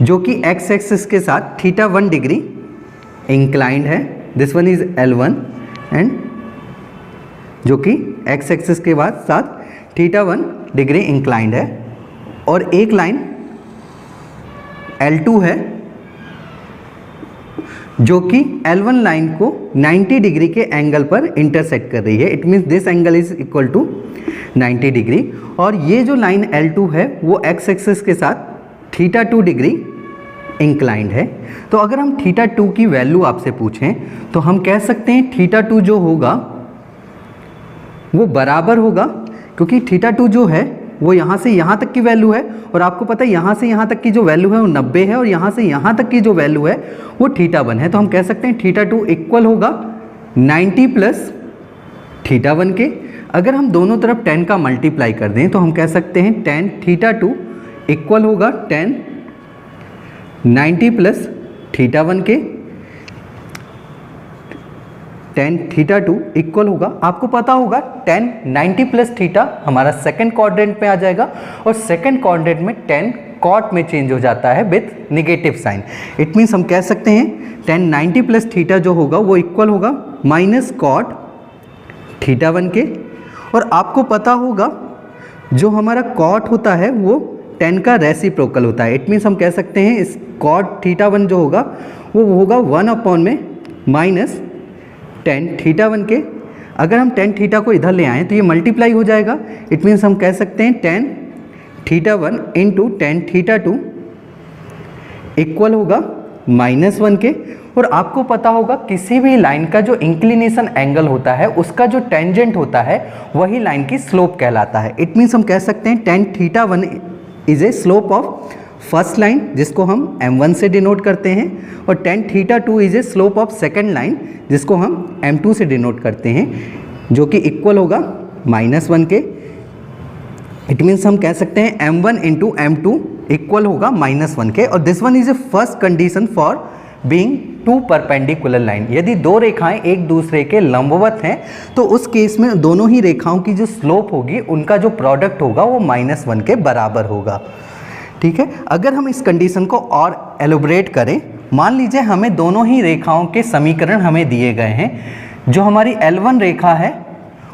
जो कि x एक्सिस के साथ θ1 डिग्री इंक्लाइंड है। This one is L1 and जो कि x एक्सिस के बाद साथ θ1 डिग्री इंक्लाइंड है, और एक लाइन L2 है जो कि L1 लाइन को 90 डिग्री के एंगल पर इंटरसेक्ट कर रही है। It means this angle is equal to 90 degree, और ये जो लाइन L2 है वो x एक्सिस के साथ θ2 डिग्री इंक्लाइंड है। तो अगर हम θ2 की वैल्यू आपसे पूछें तो हम कह सकते हैं θ2 जो होगा वो बराबर होगा, क्योंकि θ2 जो है वो यहाँ से यहाँ तक की वैल्यू है, और आपको पता है यहाँ से यहाँ तक की जो वैल्यू है वो 90 है, और यहाँ से यहाँ तक की जो वैल्यू है वो θ1 है। तो हम कह सकते हैं θ2 इक्वल होगा 90 प्लस θ1 के। अगर हम दोनों तरफ 10 का मल्टीप्लाई कर दें तो हम कह सकते हैं tan θ2 इक्वल होगा tan 90 प्लस θ1 के। tan θ2 इक्वल होगा, आपको पता होगा tan 90 प्लस थीटा हमारा सेकंड क्वाड्रेंट में आ जाएगा, और सेकंड क्वाड्रेंट में tan कॉट में चेंज हो जाता है with negative sign. It means हम कह सकते हैं tan 90 प्लस थीटा जो होगा वो इक्वल होगा माइनस कॉट θ1 के। और आपको पता होगा जो हमारा कॉट होता है वो tan का रेसिप्रोकल होता है। इट मीन्स हम कह सकते हैं इस कॉट θ1 जो होगा वो होगा 1 अपॉन में माइनस tan θ1 के। अगर हम tan θ को इधर ले आएँ तो ये मल्टीप्लाई हो जाएगा। इट मीन्स हम कह सकते हैं tan θ1 इंटू tan θ2 इक्वल होगा -1 के। और आपको पता होगा किसी भी लाइन का जो इंक्लिनेशन एंगल होता है उसका जो टेंजेंट होता है वही लाइन की स्लोप कहलाता है। इट मीन्स हम कह सकते हैं tan θ1 is a slope of first line जिसको हम m1 से डिनोट करते हैं, और tan θ2 is a slope of second line जिसको हम m2 से डिनोट करते हैं, जो कि इक्वल होगा -1 के। इट मीन्स हम कह सकते हैं m1 इंटू m2 इक्वल होगा -1 के, और this one is a first condition for being two perpendicular line. यदि दो रेखाएं एक दूसरे के लंबवत हैं तो उस केस में दोनों ही रेखाओं की जो स्लोप होगी उनका जो प्रोडक्ट होगा वो -1 के बराबर होगा। ठीक है, अगर हम इस कंडीशन को और एलोबरेट करें, मान लीजिए हमें दोनों ही रेखाओं के समीकरण हमें दिए गए हैं। जो हमारी L1 रेखा है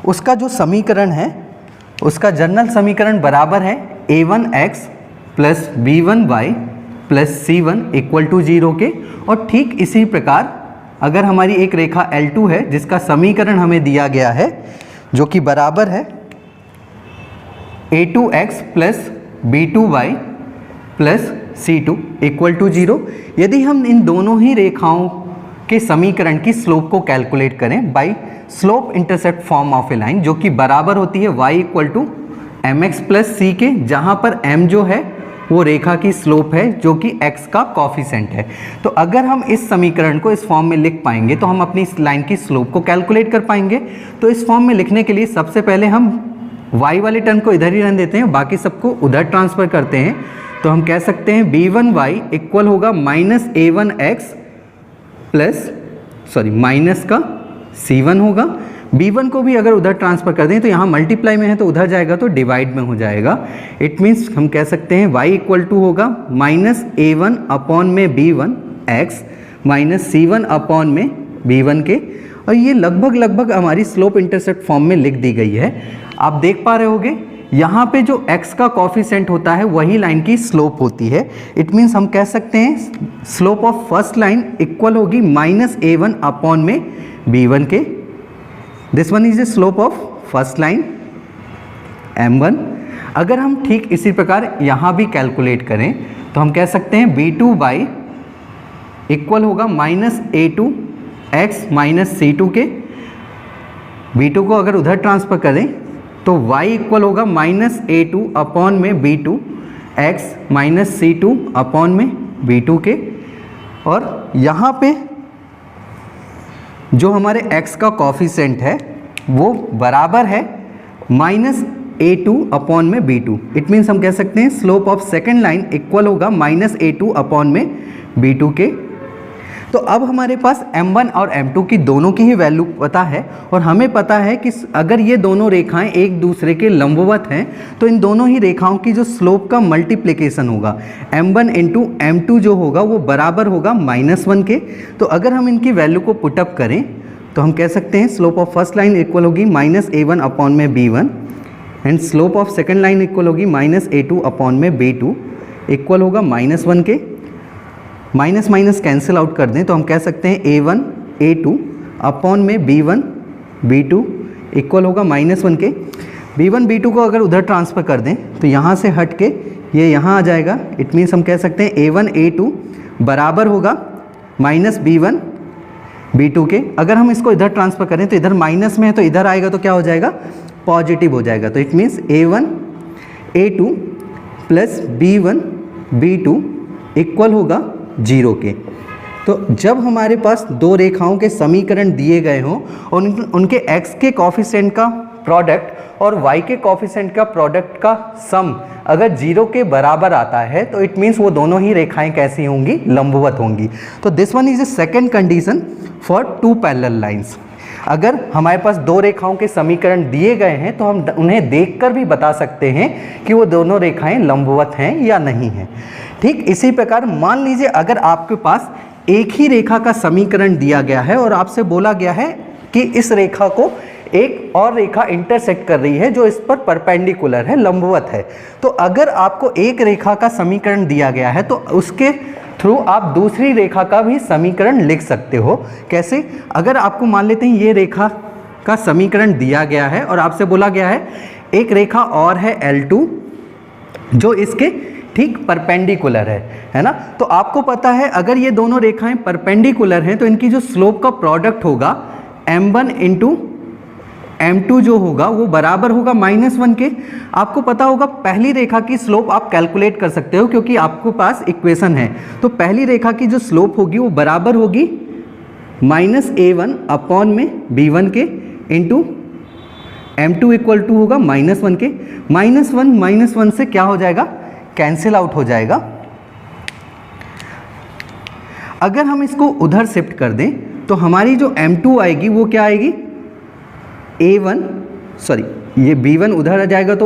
उसका जो समीकरण है उसका जनरल समीकरण बराबर है a1x plus b1y plus c1 equal to 0 के। और ठीक इसी प्रकार अगर हमारी एक रेखा L2 है जिसका समीकरण हमें दिया गया है जो कि बराबर है a2x plus b2y plus c2 equal to 0। यदि हम इन दोनों ही रेखाओं के समीकरण की स्लोप को कैलकुलेट करें by slope intercept form of a line, जो कि बराबर होती है y equal to mx plus c के, जहाँ पर m जो है वो रेखा की स्लोप है जो कि x का कॉफिशेंट है। तो अगर हम इस समीकरण को इस फॉर्म में लिख पाएंगे तो हम अपनी इस लाइन की स्लोप को कैलकुलेट कर पाएंगे। तो इस फॉर्म में लिखने के लिए सबसे पहले हम y वाले टर्म को इधर ही रहने देते हैं, बाकी सबको उधर ट्रांसफ़र करते हैं। तो हम कह सकते हैं b1y इक्वल होगा -a1x प्लस माइनस का c1 होगा। b1 को भी अगर उधर ट्रांसफ़र कर दें तो यहाँ मल्टीप्लाई में है तो उधर जाएगा तो डिवाइड में हो जाएगा। इट मीन्स हम कह सकते हैं y इक्वल टू होगा -a1 अपॉन में b1 x minus c1 upon में b1 के। और ये लगभग हमारी स्लोप इंटरसेप्ट फॉर्म में लिख दी गई है। आप देख पा रहे होगे यहाँ पे जो x का कॉफिशेंट होता है वही लाइन की स्लोप होती है। इट मीन्स हम कह सकते हैं slope of first line equal होगी -a1 अपॉन में b1 के। This one is the slope of first line m1। अगर हम ठीक इसी प्रकार यहाँ भी कैलकुलेट करें तो हम कह सकते हैं b2y इक्वल होगा -a2x माइनस c2 के। b2 को अगर उधर ट्रांसफ़र करें तो y इक्वल होगा -a2 अपॉन में b2 x minus c2 upon में b2 के। और यहाँ पे जो हमारे x का कॉफिशेंट है वो बराबर है -a2 अपॉन में b2। इट मीन्स हम कह सकते हैं slope of second line equal होगा -a2 अपॉन में b2 के। तो अब हमारे पास m1 और m2 की दोनों की ही वैल्यू पता है और हमें पता है कि अगर ये दोनों रेखाएं एक दूसरे के लंबवत हैं तो इन दोनों ही रेखाओं की जो स्लोप का मल्टीप्लिकेशन होगा m1 इंटू m2 जो होगा वो बराबर होगा -1 के। तो अगर हम इनकी वैल्यू को पुटअप करें तो हम कह सकते हैं slope of first line equal होगी -a1 अपॉन में b1 and slope of second line equal होगी -a2 अपॉन में b2 इक्वल होगा -1 के। माइनस माइनस कैंसिल आउट कर दें तो हम कह सकते हैं a1 a2 अपॉन में b1 b2 इक्वल होगा -1 के। b1 b2 को अगर उधर ट्रांसफ़र कर दें तो यहाँ से हट के ये यहाँ आ जाएगा। इट मीन्स हम कह सकते हैं a1 a2 बराबर होगा -b1 b2 के। अगर हम इसको इधर ट्रांसफ़र करें तो इधर माइनस में है तो इधर आएगा तो क्या हो जाएगा, पॉजिटिव हो जाएगा। तो it means a1 a2 plus b1 b2 equal होगा 0 के। तो जब हमारे पास दो रेखाओं के समीकरण दिए गए हों और उनके x के कॉफिशेंट का प्रोडक्ट और y के कॉफिशेंट का प्रोडक्ट का सम अगर 0 के बराबर आता है तो इट मीन्स वो दोनों ही रेखाएं कैसी होंगी, लंबवत होंगी। तो this one is a second condition for two parallel lines. अगर हमारे पास दो रेखाओं के समीकरण दिए गए हैं तो हम उन्हें देखकर भी बता सकते हैं कि वो दोनों रेखाएं लंबवत हैं या नहीं हैं। ठीक इसी प्रकार मान लीजिए अगर आपके पास एक ही रेखा का समीकरण दिया गया है और आपसे बोला गया है कि इस रेखा को एक और रेखा इंटरसेक्ट कर रही है जो इस पर परपेंडिकुलर है, लंबवत है। तो अगर आपको एक रेखा का समीकरण दिया गया है तो उसके थ्रू आप दूसरी रेखा का भी समीकरण लिख सकते हो। कैसे? अगर आपको मान लेते हैं ये रेखा का समीकरण दिया गया है और आपसे बोला गया है एक रेखा और है L2 जो इसके ठीक परपेंडिकुलर है ना। तो आपको पता है अगर ये दोनों रेखाएं परपेंडिकुलर हैं तो इनकी जो स्लोप का प्रोडक्ट होगा m1 इंटू m2 जो होगा वो बराबर होगा -1 के। आपको पता होगा पहली रेखा की स्लोप आप कैलकुलेट कर सकते हो क्योंकि आपके पास इक्वेशन है। तो पहली रेखा की जो स्लोप होगी वो बराबर होगी -a1 अपॉन में b1 के इंटू m2 इक्वल टू होगा -1 के, -1 से क्या हो जाएगा, कैंसिल आउट हो जाएगा। अगर हम इसको उधर शिफ्ट कर दें तो हमारी जो m2 आएगी वो क्या आएगी, a1 सॉरी ये b1 उधर आ जाएगा तो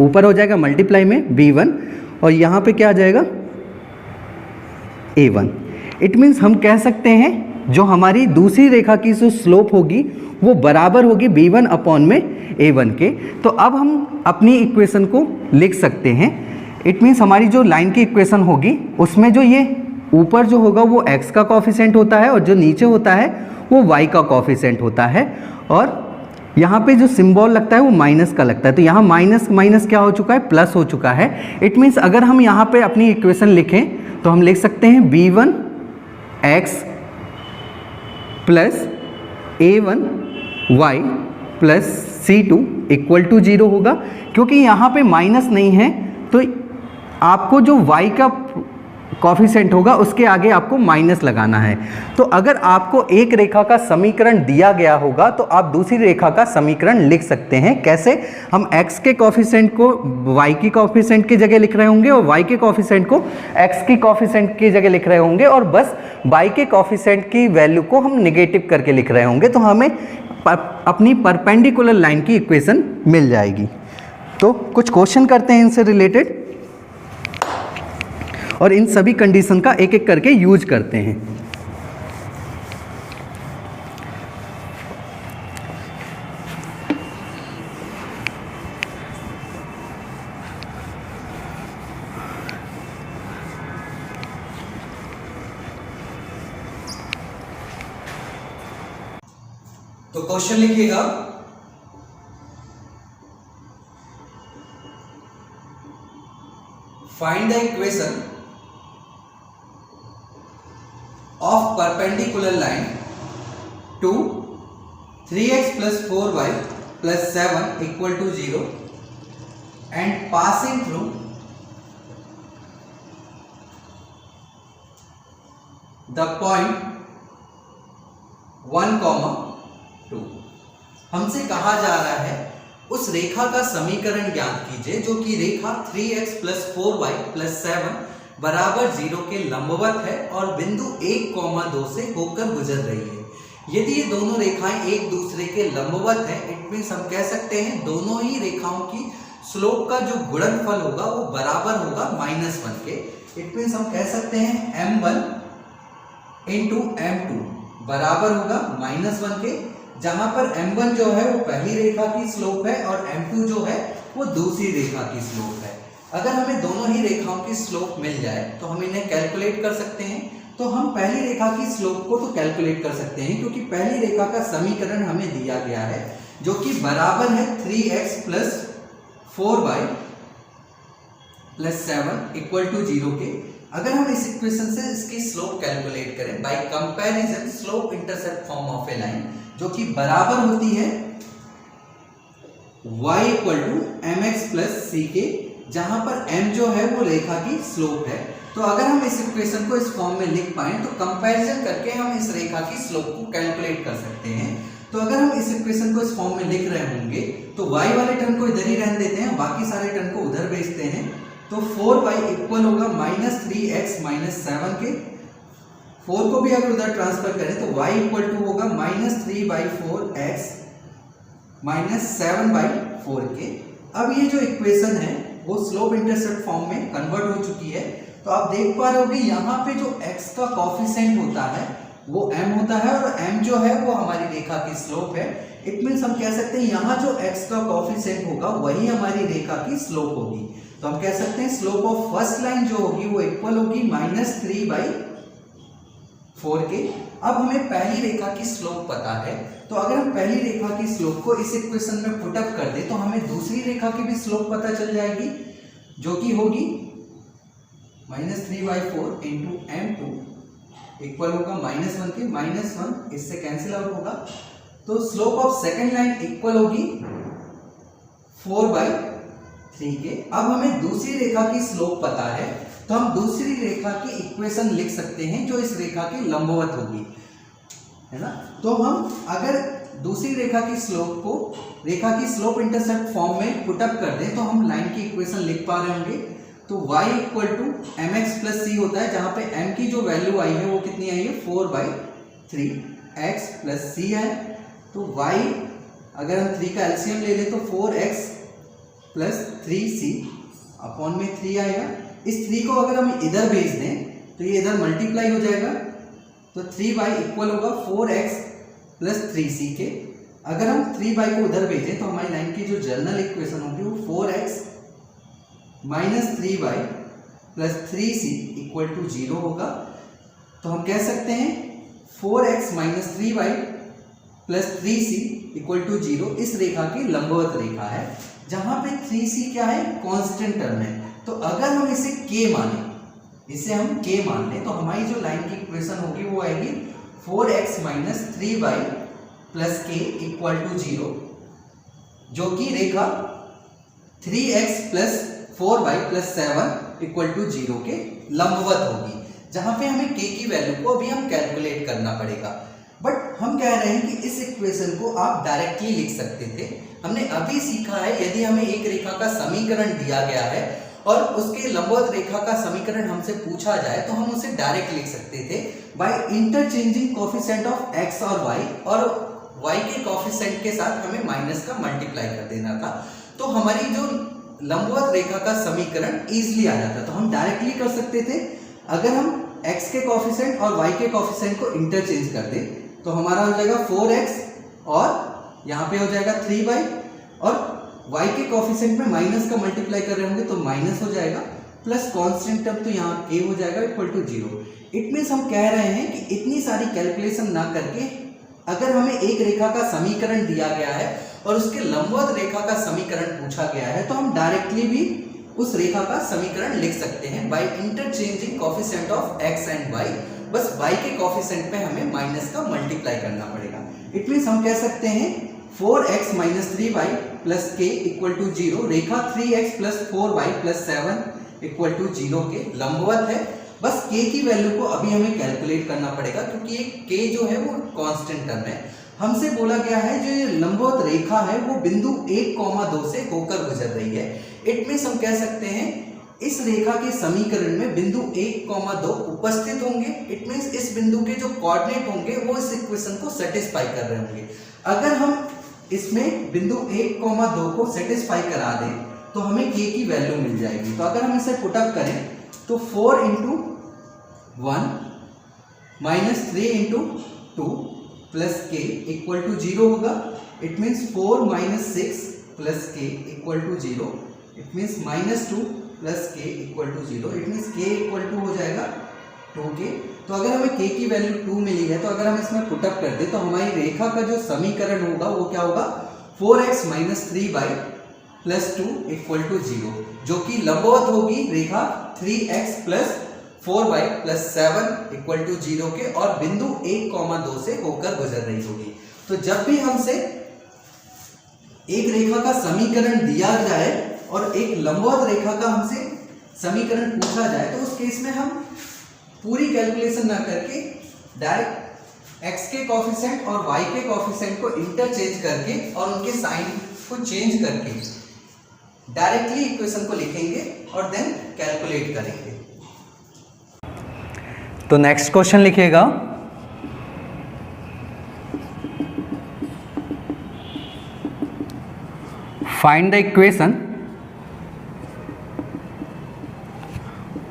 ऊपर हो जाएगा मल्टीप्लाई में b1 और यहाँ पे क्या आ जाएगा a1। इट मीन्स हम कह सकते हैं जो हमारी दूसरी रेखा की जो स्लोप होगी वो बराबर होगी b1 अपॉन में a1 के। तो अब हम अपनी इक्वेशन को लिख सकते हैं। इट मीन्स हमारी जो लाइन की इक्वेशन होगी उसमें जो ये ऊपर जो होगा वो x का कॉफिशेंट होता है और जो नीचे होता है वो y का कॉफिशेंट होता है, और यहाँ पे जो सिंबल लगता है वो माइनस का लगता है। तो यहाँ माइनस माइनस क्या हो चुका है, प्लस हो चुका है। इट मीन्स अगर हम यहाँ पे अपनी इक्वेशन लिखें तो हम लिख सकते हैं b1x plus a1y plus c2 equal to 0 होगा। क्योंकि यहाँ पे माइनस नहीं है तो आपको जो y का कॉफिशेंट होगा उसके आगे आपको माइनस लगाना है। तो अगर आपको एक रेखा का समीकरण दिया गया होगा तो आप दूसरी रेखा का समीकरण लिख सकते हैं। कैसे, हम x के कॉफिशेंट को y की कॉफिशेंट की जगह लिख रहे होंगे और y के कॉफिशेंट को x की कॉफिशेंट की जगह लिख रहे होंगे और बस y के कॉफिशेंट की वैल्यू को हम निगेटिव करके लिख रहे होंगे, तो हमें अपनी परपेंडिकुलर लाइन की इक्वेशन मिल जाएगी। तो कुछ क्वेश्चन करते हैं इनसे रिलेटेड और इन सभी कंडीशन का एक एक करके यूज करते हैं। तो क्वेश्चन लिखिएगा, find the equation of perpendicular line to 3x plus 4y plus 7 equal to 0 and passing through the point 1, 2। हमसे कहा जा रहा है उस रेखा का समीकरण ज्ञात कीजिए जो कि रेखा 3x plus 4y plus 7 बराबर 0 के लंबवत है और बिंदु 1,2 से होकर गुजर रही है। यदि ये दोनों रेखाएं एक दूसरे के लंबवत हैं, इट मीन्स हम कह सकते हैं दोनों ही रेखाओं की स्लोप का जो गुणनफल होगा वो बराबर होगा -1 के। इट मीन्स हम कह सकते हैं m1 इंटू m2 बराबर होगा -1 के, जहां पर m1 जो है वो पहली रेखा की स्लोप है और m2 जो है वो दूसरी रेखा की स्लोप है। अगर हमें दोनों ही रेखाओं की स्लोप मिल जाए तो हम इन्हें कैलकुलेट कर सकते हैं। तो हम पहली रेखा की स्लोप को तो कैलकुलेट कर सकते हैं क्योंकि पहली रेखा का समीकरण हमें दिया गया है जो कि बराबर है 3x plus 4y plus 7 equal to 0 के। अगर हम इस इक्वेशन से इसकी स्लोप कैलकुलेट करें by comparison slope intercept form of a line, जो कि बराबर होती है y equal to mx plus c के, जहां पर m जो है वो रेखा की स्लोप है। तो अगर हम इस इक्वेशन को इस फॉर्म में लिख पाए तो कंपैरिजन करके हम इस रेखा की स्लोप को कैलकुलेट कर सकते हैं। तो अगर हम इस इक्वेशन को इस फॉर्म में लिख रहे होंगे तो y वाले टर्म को इधर ही रहने देते हैं, बाकी सारे टर्म को उधर भेजते हैं। तो 4y इक्वल होगा -3x - 7 के। 4 को भी अगर उधर ट्रांसफर करें तो y इक्वल टू होगा -3/4x - 7/4 के। अब ये जो इक्वेशन है वो स्लोप इंटरसेप्ट फॉर्म में कन्वर्ट हो चुकी है। तो आप देख पा रहे हो कि यहाँ पे जो x का कॉफिशेंट होता है वो m होता है और m जो है वो हमारी रेखा की स्लोप है। इट मीन्स हम कह सकते हैं यहाँ जो x का कॉफिशेंट होगा वही हमारी रेखा की स्लोप होगी। तो हम कह सकते हैं स्लोप ऑफ फर्स्ट लाइन जो होगी वो इक्वल होगी -3/4 के। अब हमें पहली रेखा की स्लोप पता है, तो अगर हम पहली रेखा की स्लोप को इस इक्वेशन में पुट अप कर दें तो हमें दूसरी रेखा की भी स्लोप पता चल जाएगी जो कि होगी -3/4 इंटू m2 इक्वल होगा -1 के। -1 इससे कैंसिल आउट होगा, तो slope of second line equal होगी 4/3 के। अब हमें दूसरी रेखा की स्लोप पता है तो हम दूसरी रेखा की इक्वेशन लिख सकते हैं जो इस रेखा की लंबवत होगी, है ना। तो हम अगर दूसरी रेखा की स्लोप को रेखा की स्लोप इंटरसेप्ट फॉर्म में पुटअप कर दें तो हम लाइन की इक्वेशन लिख पा रहे होंगे। तो y equal to m x plus c होता है, जहां पे m की जो वैल्यू आई है वो कितनी आई है 4/3 x प्लस सी है। तो y अगर हम 3 का एलसीएम ले लें तो 4x प्लस 3c अपॉन में 3 आएगा। इस 3 को अगर हम इधर भेज दें तो ये इधर मल्टीप्लाई हो जाएगा, तो 3y इक्वल होगा 4x प्लस 3c के। अगर हम 3y को उधर भेजें तो हमारी लाइन की जो जनरल इक्वेशन होगी वो 4x minus 3y plus 3c equal to 0 होगा। तो हम कह सकते हैं 4x minus 3y plus 3c equal to 0 इस रेखा की लंबवत रेखा है, जहां पे 3c क्या है कांस्टेंट टर्म है। तो अगर हम इसे k माने, इसे हम k मान लें तो हमारी जो लाइन की इक्वेशन होगी वो आएगी 4x minus 3y plus k equal to 0, जो कि रेखा 3x plus 4y plus 7 equal to 0 के लंबवत होगी, जहां पे हमें k की वैल्यू को अभी हम कैलकुलेट करना पड़ेगा। बट हम कह रहे हैं कि इस इक्वेशन को आप डायरेक्टली लिख सकते थे। हमने अभी सीखा है यदि हमें एक रेखा का समीकरण दिया गया है और उसके लंबवत रेखा का समीकरण हमसे पूछा जाए तो हम उसे डायरेक्ट लिख सकते थे by interchanging coefficient of x और y, और y के कोफिशिएंट के साथ हमें माइनस का मल्टीप्लाई कर देना था। तो हमारी जो लंबवत रेखा का समीकरण इजीली आ जाता, तो हम डायरेक्टली कर सकते थे। अगर हम x के कोफिशिएंट और y के कोफिशिएंट को इंटरचेंज कर दें तो हमारा हो जाएगा 4x और यहाँ पे हो जाएगा 3y, और y के कोफिशिएंट में माइनस का मल्टीप्लाई कर रहे होंगे तो माइनस हो जाएगा, प्लस कांस्टेंट टर्म तो यहाँ a हो जाएगा इक्वल टू 0। इट मीन्स हम कह रहे हैं कि इतनी सारी कैलकुलेशन ना करके अगर हमें एक रेखा का समीकरण दिया गया है और उसके लंबवत रेखा का समीकरण पूछा गया है तो हम डायरेक्टली भी उस रेखा का समीकरण लिख सकते हैं by interchanging coefficient of x and y। बस y के कोफिशिएंट पे हमें माइनस का मल्टीप्लाई करना पड़ेगा। इट मीन्स हम कह सकते हैं 4x minus 3y plus k equal to 0 रेखा 3x plus 4y plus 7 equal to 0 के लंबवत है। बस k की वैल्यू को अभी हमें कैलकुलेट करना पड़ेगा क्योंकि ये k जो है वो कांस्टेंट टर्म है। हमसे बोला गया है जो ये लंबवत रेखा है वो बिंदु 1,2 से होकर गुजर रही है। इट मीन्स हम कह सकते हैं इस रेखा के समीकरण में बिंदु 1,2 उपस्थित होंगे। इट मीन्स इस बिंदु के जो कोऑर्डिनेट होंगे वो इस इक्वेशन को सेटिस्फाई कर रहे होंगे। अगर हम इसमें बिंदु 1,2 को सेटिस्फाई करा दें तो हमें k की वैल्यू मिल जाएगी। तो अगर हम इसे पुटअप करें तो 4 into 1 minus 3 into 2 plus k equal to 0 होगा। It means 4 minus 6 plus k equal to 0। It means minus 2 plus k equal to 0। It means k equal to हो जाएगा 2k। तो अगर हमें k की वैल्यू 2 मिली है तो अगर हम इसमें पुटअप कर दें तो हमारी रेखा का जो समीकरण होगा वो क्या होगा 4x minus 3y plus 2 equal to 0, जो कि लंबवत होगी रेखा 3x plus 4y plus 7 equal to 0 के और बिंदु 1,2 से होकर गुजर रही होगी। तो जब भी हमसे एक रेखा का समीकरण दिया जाए और एक लंबवत रेखा का हमसे समीकरण पूछा जाए तो उस केस में हम पूरी कैलकुलेशन ना करके डायरेक्ट x के कोफिशिएंट और y के कोफिशिएंट को इंटरचेंज करके और उनके साइन को चेंज करके डायरेक्टली इक्वेशन को लिखेंगे और देन कैलकुलेट करेंगे। तो नेक्स्ट क्वेश्चन लिखिएगा, find the equation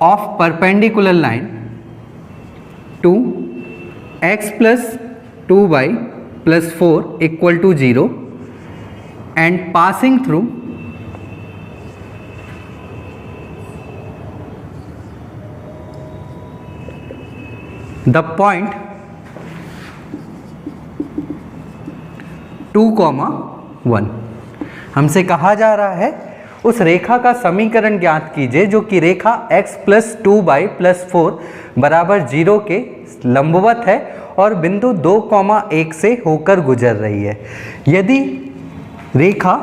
of perpendicular line to x plus 2y plus 4 equal to 0 and passing through the point 2,1। हमसे कहा जा रहा है उस रेखा का समीकरण ज्ञात कीजिए जो कि रेखा x प्लस 2y प्लस 4 बराबर 0 के लंबवत है और बिंदु 2,1 से होकर गुजर रही है। यदि रेखा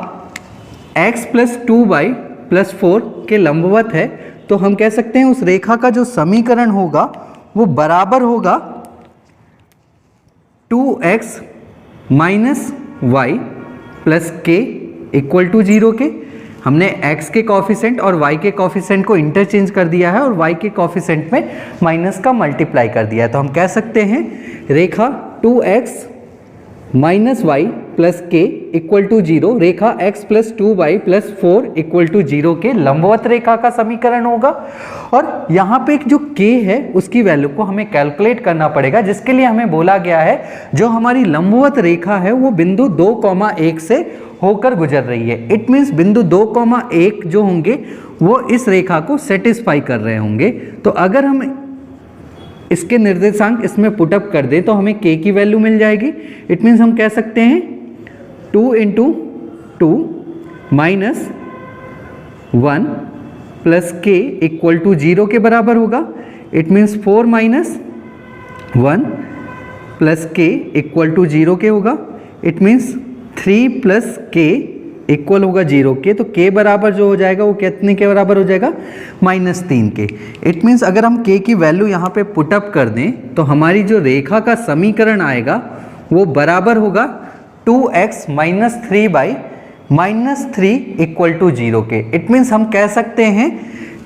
x प्लस 2y प्लस 4 के लंबवत है तो हम कह सकते हैं उस रेखा का जो समीकरण होगा वो बराबर होगा 2x minus y plus k equal to 0 के। हमने x के कॉफिशेंट और y के कॉफिशेंट को इंटरचेंज कर दिया है और y के कॉफिशेंट में माइनस का मल्टीप्लाई कर दिया है। तो हम कह सकते हैं रेखा 2x minus y plus k equal to 0 रेखा x plus 2y plus 4 equal to 0 के लंबवत रेखा का समीकरण होगा। और यहाँ पे एक जो k है उसकी वैल्यू को हमें कैलकुलेट करना पड़ेगा, जिसके लिए हमें बोला गया है जो हमारी लंबवत रेखा है वो बिंदु 2,1 से होकर गुजर रही है। इट मीन्स बिंदु 2,1 जो होंगे वो इस रेखा को सेटिस्फाई कर रहे होंगे। तो अगर हम इसके निर्देशांक इसमें पुटअप कर दें तो हमें k की वैल्यू मिल जाएगी। इट मीन्स हम कह सकते हैं 2 into 2 minus 1 plus k equal to 0 के बराबर होगा। It means 4 minus 1 plus k equal to 0 के होगा। It means 3 plus k equal होगा 0 के। तो k बराबर जो हो जाएगा वो कितने के बराबर हो जाएगा, -3 के। इट मीन्स अगर हम k की वैल्यू यहाँ पे पुटअप कर दें तो हमारी जो रेखा का समीकरण आएगा वो बराबर होगा 2x minus 3 y -3 equal to 0 के। इट मीन्स हम कह सकते हैं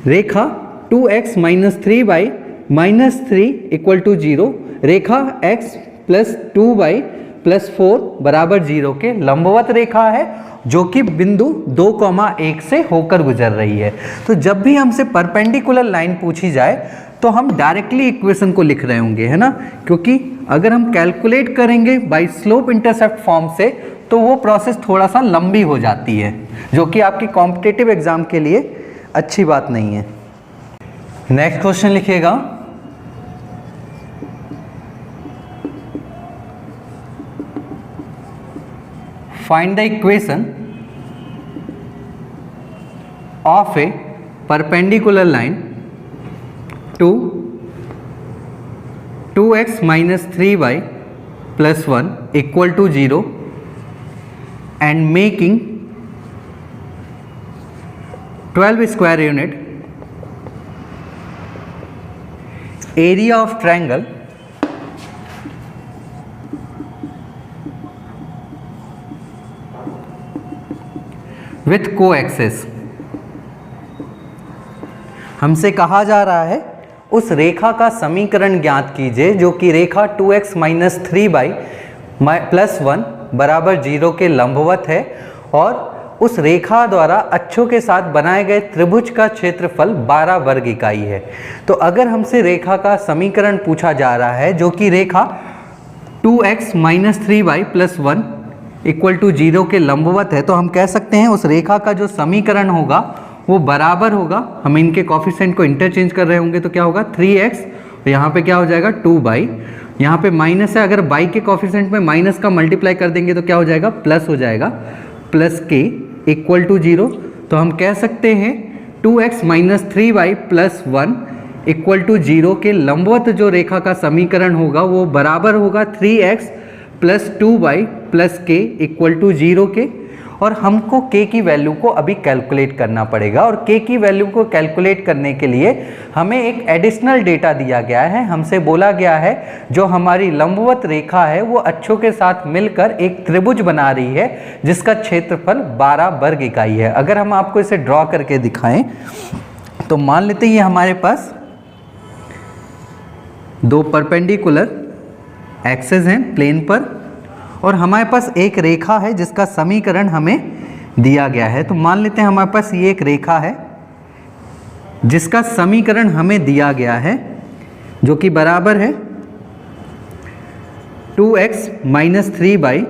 रेखा 2x minus 3 y -3 equal to 0 रेखा x प्लस 2 बाई प्लस 4 बराबर 0 के लंबवत रेखा है जो कि बिंदु 2,1 से होकर गुजर रही है। तो जब भी हमसे परपेंडिकुलर लाइन पूछी जाए तो हम डायरेक्टली इक्वेशन को लिख रहे होंगे, है ना, क्योंकि अगर हम कैलकुलेट करेंगे बाय स्लोप इंटरसेप्ट फॉर्म से तो वो प्रोसेस थोड़ा सा लंबी हो जाती है, जो कि आपकी कॉम्पिटिटिव एग्जाम के लिए अच्छी बात नहीं है। नेक्स्ट क्वेश्चन लिखिएगा, find the equation of a perpendicular line to 2x minus 3y plus 1 equal to 0 and making 12 square unit area of triangle with coaxis. हमसे कहा जा रहा है उस रेखा का समीकरण ज्ञात कीजिए जो कि रेखा 2x माइनस 3 बाई प्लस 1 बराबर 0 के लंबवत है और उस रेखा द्वारा अक्षों के साथ बनाए गए त्रिभुज का क्षेत्रफल 12 वर्ग इकाई है। तो अगर हमसे रेखा का समीकरण पूछा जा रहा है जो कि रेखा 2x minus 3 y plus 1 equal to 0 के लंबवत है, तो हम कह सकते हैं उस रेखा का जो समीकरण होगा वो बराबर होगा, हम इनके कॉफिशिएंट को इंटरचेंज कर रहे होंगे तो क्या होगा 3x, यहाँ पे क्या हो जाएगा 2 बाई, यहाँ पे माइनस है, अगर बाई के कॉफिशिएंट में माइनस का मल्टीप्लाई कर देंगे तो क्या हो जाएगा प्लस हो जाएगा, प्लस k इक्वल टू 0। तो हम कह सकते हैं 2x minus 3 y plus 1 equal to 0 के लंबवत जो रेखा का समीकरण होगा वो बराबर होगा 3x plus 2 y plus k equal to 0 के। और हमको k की वैल्यू को अभी कैलकुलेट करना पड़ेगा और k की वैल्यू को कैलकुलेट करने के लिए हमें एक एडिशनल डेटा दिया गया है। हमसे बोला गया है जो हमारी लंबवत रेखा है वो अक्षों के साथ मिलकर एक त्रिभुज बना रही है जिसका क्षेत्रफल 12 वर्ग इकाई है। अगर हम आपको इसे ड्रॉ करके दिखाएं तो मान लेते हैं ये हमारे पास दो परपेंडिकुलर एक्सेस हैं प्लेन पर और हमारे पास एक रेखा है जिसका समीकरण हमें दिया गया है। तो मान लेते हैं हमारे पास ये एक रेखा है जिसका समीकरण हमें दिया गया है जो कि बराबर है 2x minus 3 y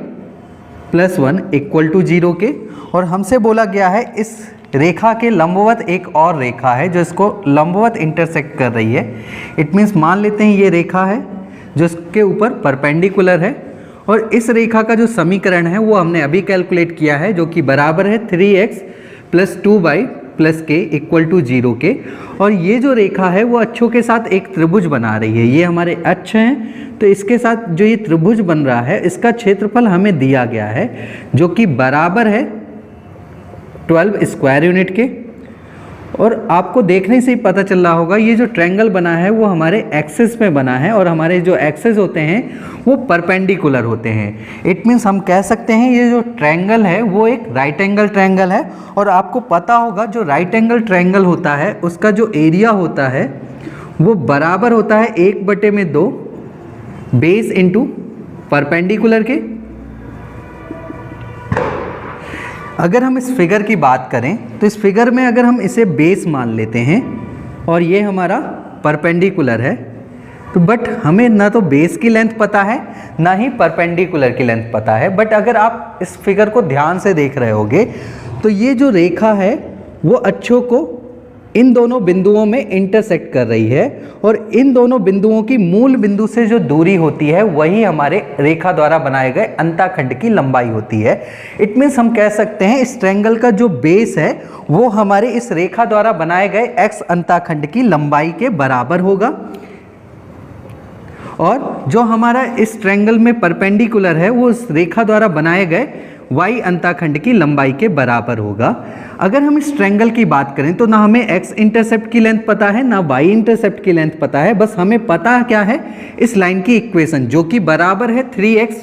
plus 1 equal to 0 के। और हमसे बोला गया है इस रेखा के लंबवत एक और रेखा है जो इसको लंबवत इंटरसेक्ट कर रही है। इट मीन्स मान लेते हैं ये रेखा है जो इसके ऊपर परपेंडिकुलर है और इस रेखा का जो समीकरण है वो हमने अभी कैलकुलेट किया है जो कि बराबर है 3x plus 2 y plus k equal to 0 के। और ये जो रेखा है वो अक्षों के साथ एक त्रिभुज बना रही है, ये हमारे अक्ष हैं, तो इसके साथ जो ये त्रिभुज बन रहा है इसका क्षेत्रफल हमें दिया गया है जो कि बराबर है 12 स्क्वायर यूनिट के। और आपको देखने से ही पता चल रहा होगा ये जो ट्रायंगल बना है वो हमारे एक्सिस में बना है और हमारे जो एक्सिस होते हैं वो परपेंडिकुलर होते हैं। इट मीन्स हम कह सकते हैं ये जो ट्रायंगल है वो एक राइट एंगल ट्रायंगल है। और आपको पता होगा जो राइट एंगल ट्रायंगल होता है उसका जो एरिया होता है वो बराबर होता है 1/2 बेस इंटू परपेंडिकुलर के। अगर हम इस फिगर की बात करें तो इस फिगर में अगर हम इसे बेस मान लेते हैं और ये हमारा परपेंडिकुलर है, तो बट हमें ना तो बेस की लेंथ पता है ना ही परपेंडिकुलर की लेंथ पता है। बट अगर आप इस फिगर को ध्यान से देख रहे होगे तो ये जो रेखा है वो अक्षों को इन दोनों बिंदुओं में इंटरसेक्ट कर रही है और इन दोनों बिंदुओं की मूल बिंदु से जो दूरी होती है वही हमारे रेखा द्वारा बनाए गए अंतःखंड की लंबाई होती है। इट मीन्स हम कह सकते हैं इस ट्रायंगल का जो बेस है वो हमारे इस रेखा द्वारा बनाए गए एक्स अंतःखंड की लंबाई के बराबर होगा और जो हमारा इस ट्रायंगल में परपेंडिकुलर है वो इस रेखा द्वारा बनाए गए y अंतःखंड की लंबाई के बराबर होगा। अगर हम इस ट्रायंगल की बात करें तो ना हमें x इंटरसेप्ट की लेंथ पता है ना y इंटरसेप्ट की लेंथ पता है, बस हमें पता क्या है इस लाइन की इक्वेशन जो कि बराबर है 3x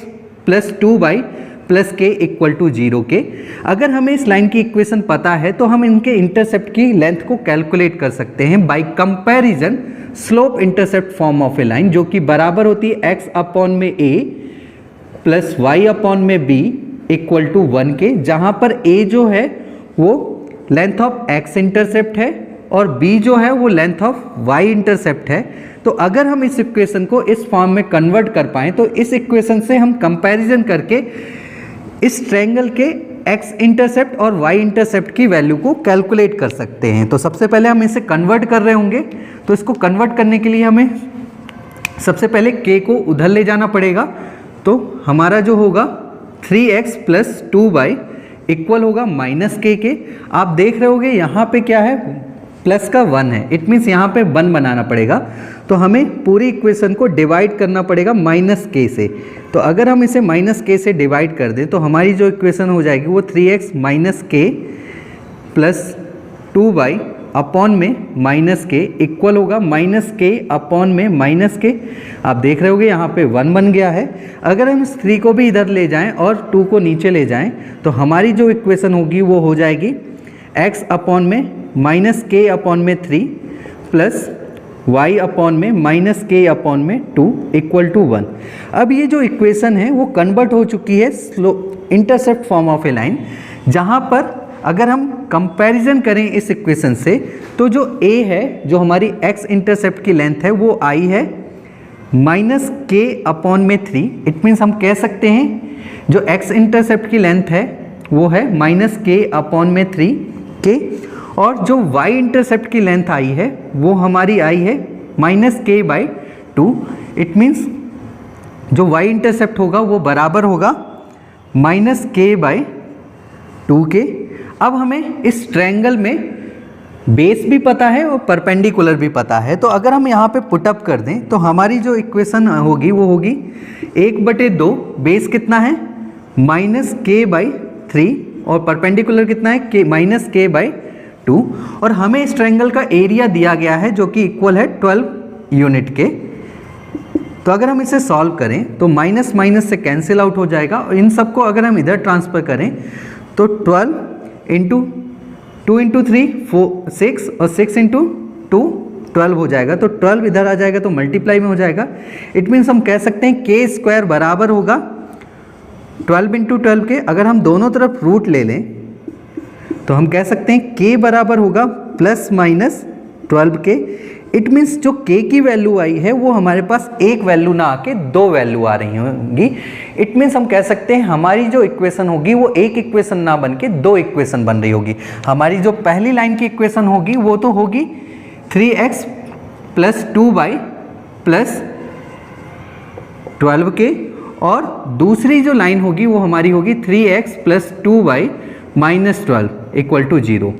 + 2y + k = 0 के। अगर हमें इस लाइन की इक्वेशन पता है तो हम इनके इंटरसेप्ट की लेंथ को कैलकुलेट कर सकते हैं bye comparison slope intercept form of a line जो कि बराबर होती है x/a + y/b = 1 के, जहाँ पर a जो है वो लेंथ ऑफ x इंटरसेप्ट है और b जो है वो लेंथ ऑफ y इंटरसेप्ट है। तो अगर हम इस इक्वेशन को इस फॉर्म में कन्वर्ट कर पाएँ तो इस इक्वेशन से हम कंपैरिजन करके इस ट्रायंगल के x इंटरसेप्ट और y इंटरसेप्ट की वैल्यू को कैलकुलेट कर सकते हैं। तो सबसे पहले हम इसे कन्वर्ट कर रहे होंगे, तो इसको कन्वर्ट करने के लिए हमें सबसे पहले k को उधर ले जाना पड़ेगा। तो हमारा जो होगा 3x + 2y इक्वल होगा -k के। आप देख रहे होगे यहाँ पे क्या है प्लस का 1 है, इट मीन्स यहाँ पे 1 बनाना पड़ेगा। तो हमें पूरी इक्वेशन को डिवाइड करना पड़ेगा -k से। तो अगर हम इसे -k से डिवाइड कर दें तो हमारी जो इक्वेशन हो जाएगी वो 3x - k + 2y अपॉन में -k इक्वल होगा -k अपॉन में -k। आप देख रहे होगे यहाँ पे 1 बन गया है। अगर हम इस 3 को भी इधर ले जाएं और 2 को नीचे ले जाएं तो हमारी जो इक्वेशन होगी वो हो जाएगी x अपॉन में -k अपॉन में 3 प्लस y अपॉन में -k अपॉन में 2 = 1। अब ये जो इक्वेशन है वो कन्वर्ट हो चुकी है intercept form of a line, जहाँ पर अगर हम कंपैरिजन करें इस इक्वेशन से तो जो a है जो हमारी x इंटरसेप्ट की लेंथ है वो आई है -k अपॉन में 3। इट मीन्स हम कह सकते हैं जो x इंटरसेप्ट की लेंथ है वो है -k अपॉन में 3k और जो y इंटरसेप्ट की लेंथ आई है वो हमारी आई है -k/2। इट मीन्स जो y इंटरसेप्ट होगा वो बराबर होगा -k/2 के। अब हमें इस ट्रायंगल में बेस भी पता है और परपेंडिकुलर भी पता है। तो अगर हम यहाँ पे पुटअप कर दें तो हमारी जो इक्वेशन होगी वो होगी 1/2 बेस कितना है -k/3 और परपेंडिकुलर कितना है -k/2 और हमें इस ट्रायंगल का एरिया दिया गया है जो कि इक्वल है 12 यूनिट के। तो अगर हम इसे सॉल्व करें तो माइनस माइनस से कैंसिल आउट हो जाएगा और इन सबको अगर हम इधर ट्रांसफ़र करें तो 12 × 2 × 3 4 6 और 6 × 2 12 हो जाएगा। तो 12 इधर आ जाएगा तो मल्टीप्लाई में हो जाएगा। इट मीन्स हम कह सकते हैं k² बराबर होगा 12 × 12 के। अगर हम दोनों तरफ रूट ले लें तो हम कह सकते हैं k बराबर होगा ±12 के। इट मीन्स जो k की वैल्यू आई है वो हमारे पास एक वैल्यू ना आके दो वैल्यू आ रही होंगी। इट मीन्स हम कह सकते हैं हमारी जो इक्वेशन होगी वो एक इक्वेशन ना बन के दो इक्वेशन बन रही होगी। हमारी जो पहली लाइन की इक्वेशन होगी वो तो होगी 3x + 2y + 12k और दूसरी जो लाइन होगी वो हमारी होगी 3x + 2y - 12 = 0।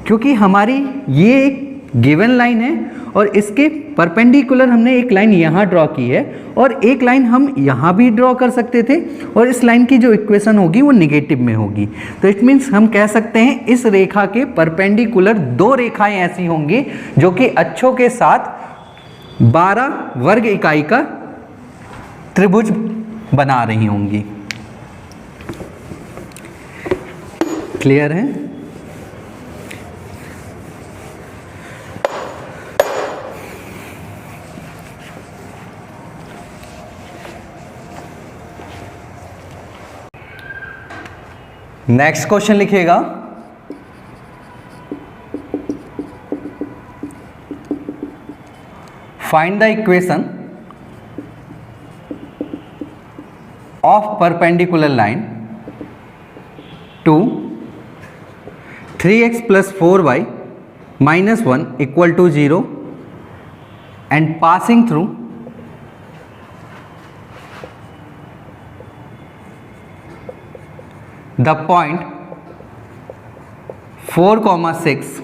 क्योंकि हमारी ये एक गिवन लाइन है और इसके परपेंडिकुलर हमने एक लाइन यहाँ ड्रॉ की है और एक लाइन हम यहाँ भी ड्रॉ कर सकते थे और इस लाइन की जो इक्वेशन होगी वो निगेटिव में होगी। तो इट मीन्स हम कह सकते हैं इस रेखा के परपेंडिकुलर दो रेखाएं ऐसी होंगी जो कि अक्षों के साथ 12 वर्ग इकाई का त्रिभुज बना रही होंगी। क्लियर है? नेक्स्ट क्वेश्चन लिखिएगा, find the equation of perpendicular line to 3x plus 4y minus 1 equal to 0 and passing through the point 4,6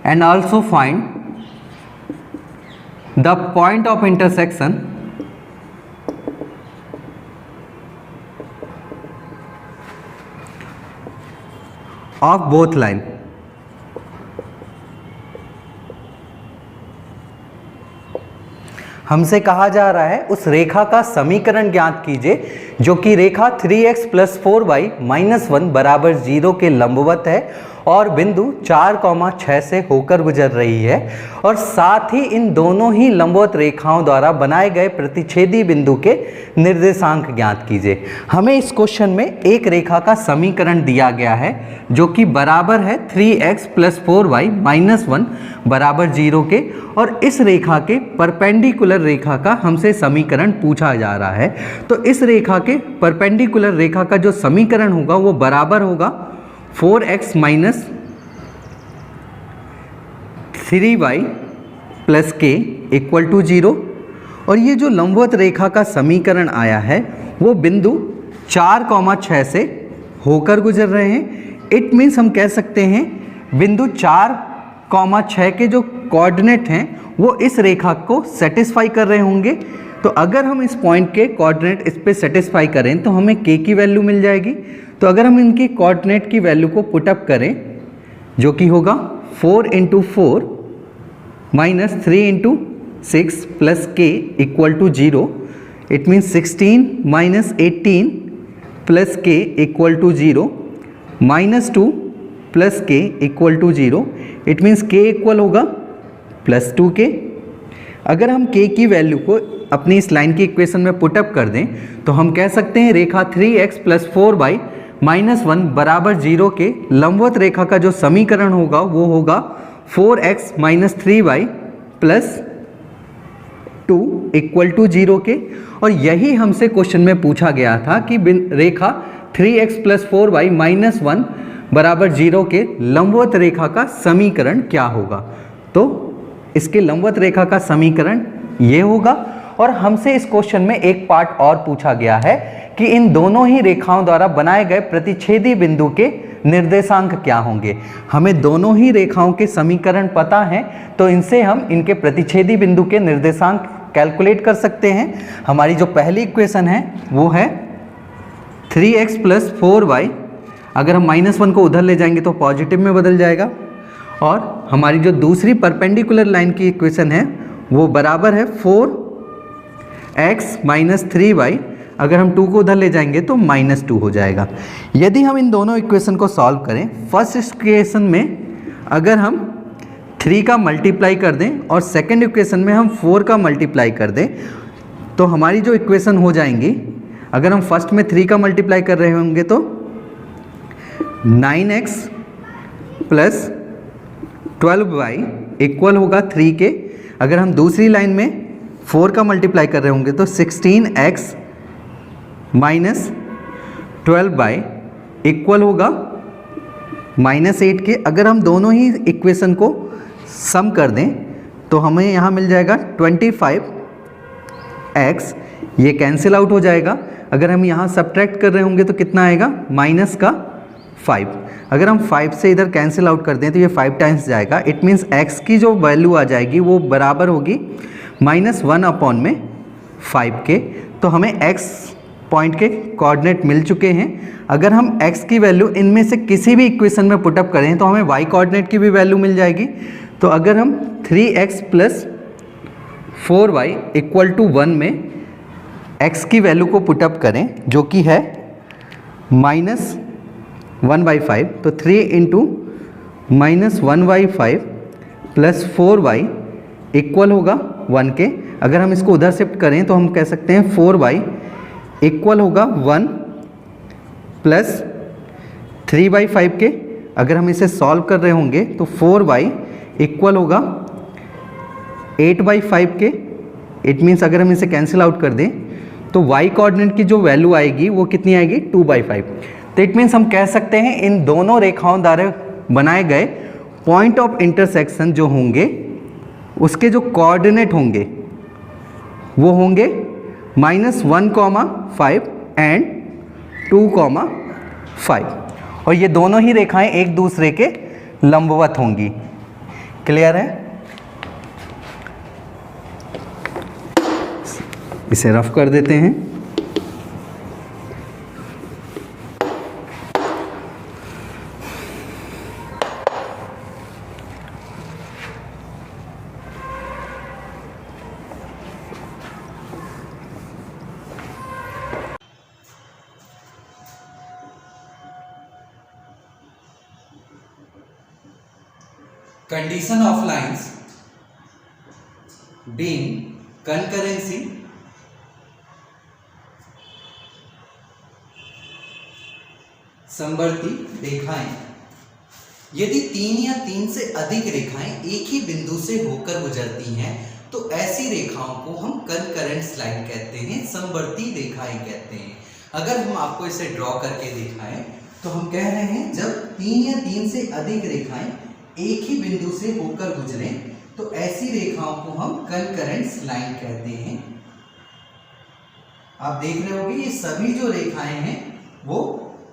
and also find the point of intersection of both line। हमसे कहा जा रहा है उस रेखा का समीकरण ज्ञात कीजिए जो कि रेखा 3x plus 4y minus 1 बराबर 0 के लंबवत है और बिंदु 4,6 से होकर गुजर रही है और साथ ही इन दोनों ही लंबवत रेखाओं द्वारा बनाए गए प्रतिच्छेदी बिंदु के निर्देशांक ज्ञात कीजिए। हमें इस क्वेश्चन में एक रेखा का समीकरण दिया गया है जो कि बराबर है 3x plus 4y minus 1 बराबर 0 के और इस रेखा के परपेंडिकुलर रेखा का हमसे समीकरण पूछा जा रहा है। तो इस रेखा के परपेंडिकुलर रेखा का जो समीकरण होगा वो बराबर होगा 4x minus 3y plus k equal to 0 और ये जो लंबवत रेखा का समीकरण आया है वो बिंदु 4,6 से होकर गुजर रहे हैं। इट मीन्स हम कह सकते हैं बिंदु 4,6 के जो कोऑर्डिनेट हैं वो इस रेखा को सेटिस्फाई कर रहे होंगे। तो अगर हम इस पॉइंट के कोऑर्डिनेट इस पे सेटिस्फाई करें तो हमें k की वैल्यू मिल जाएगी। तो अगर हम इनकी कोऑर्डिनेट की वैल्यू को पुटअप करें जो कि होगा 4 × 4 minus 3 × 6 plus k equal to 0, it means 16 minus 18 plus k equal to 0 minus 2 plus k equal to 0, it means k equal होगा प्लस 2k। अगर हम k की वैल्यू को अपनी इस लाइन की इक्वेशन में पुटअप कर दें तो हम कह सकते हैं रेखा 3x plus 4y minus 1 बराबर 0 के लंबवत रेखा का जो समीकरण होगा वो होगा 4x minus 3y plus 2 equal to 0 के। और यही हमसे क्वेश्चन में पूछा गया था कि रेखा 3x plus 4y minus 1 बराबर 0 के लंबवत रेखा का समीकरण क्या होगा। तो इसके लंबवत रेखा का समीकरण ये होगा। और हमसे इस क्वेश्चन में एक पार्ट और पूछा गया है कि इन दोनों ही रेखाओं द्वारा बनाए गए प्रतिच्छेदी बिंदु के निर्देशांक क्या होंगे। हमें दोनों ही रेखाओं के समीकरण पता हैं तो इनसे हम इनके प्रतिच्छेदी बिंदु के निर्देशांक कैलकुलेट कर सकते हैं। हमारी जो पहली इक्वेशन है वो है 3x plus 4y, अगर हम -1 को उधर ले जाएंगे तो पॉजिटिव में बदल जाएगा। और हमारी जो दूसरी परपेंडिकुलर लाइन की इक्वेशन है वो बराबर है 4x minus 3y, अगर हम 2 को उधर ले जाएंगे तो -2 हो जाएगा। यदि हम इन दोनों इक्वेशन को सॉल्व करें, फर्स्ट इक्वेशन में अगर हम 3 का मल्टीप्लाई कर दें और सेकंड इक्वेशन में हम 4 का मल्टीप्लाई कर दें तो हमारी जो इक्वेशन हो जाएंगी, अगर हम फर्स्ट में 3 का मल्टीप्लाई कर रहे होंगे तो 9x प्लस 12y इक्वल होगा 3 के। अगर हम दूसरी लाइन में 4 का मल्टीप्लाई कर रहे होंगे तो 16x माइनस 12y इक्वल होगा -8 के। अगर हम दोनों ही इक्वेशन को सम कर दें तो हमें यहाँ मिल जाएगा 25x, ये कैंसिल आउट हो जाएगा। अगर हम यहाँ सब्ट्रैक्ट कर रहे होंगे तो कितना आएगा, 5। अगर हम 5 से इधर कैंसिल आउट कर दें तो ये 5 टाइम्स जाएगा। इट मीन्स x की जो वैल्यू आ जाएगी वो बराबर होगी -1/5 के। तो हमें x पॉइंट के कोऑर्डिनेट मिल चुके हैं। अगर हम x की वैल्यू इनमें से किसी भी इक्वेशन में पुटअप करें तो हमें y कोऑर्डिनेट की भी वैल्यू मिल जाएगी। तो अगर हम 3x + 4y = 1 में x की वैल्यू को पुटअप करें जो कि है -1/5, तो 3 × -1/5 + 4y इक्वल होगा 1 के। अगर हम इसको उधर शिफ्ट करें तो हम कह सकते हैं 4y इक्वल होगा 1 + 3/5 के। अगर हम इसे सॉल्व कर रहे होंगे तो 4y इक्वल होगा 8/5 के। इट मीन्स अगर हम इसे कैंसिल आउट कर दें तो y कोऑर्डिनेट की जो वैल्यू आएगी वो कितनी आएगी 2/5। तो इट मीन्स हम कह सकते हैं इन दोनों रेखाओं द्वारा बनाए गए पॉइंट ऑफ इंटरसेक्शन जो होंगे उसके जो कोऑर्डिनेट होंगे वो होंगे -1,5 एंड 2,5 और ये दोनों ही रेखाएं एक दूसरे के लंबवत होंगी। क्लियर है? इसे रफ कर देते हैं। Condition of lines being concurrency समवर्ती रेखाएं। यदि 3 या 3 से अधिक रेखाएं एक ही बिंदु से होकर गुजरती हैं तो ऐसी रेखाओं को हम कंकरेंट लाइन कहते हैं, समवर्ती रेखाएं कहते हैं। अगर हम आपको इसे ड्रॉ करके दिखाएं तो हम कह रहे हैं जब 3 या 3 से अधिक रेखाएं एक ही बिंदु से होकर गुजरें तो ऐसी रेखाओं को हम कंकरेंट लाइन कहते हैं। आप देख रहे होंगे ये सभी जो रेखाएं हैं वो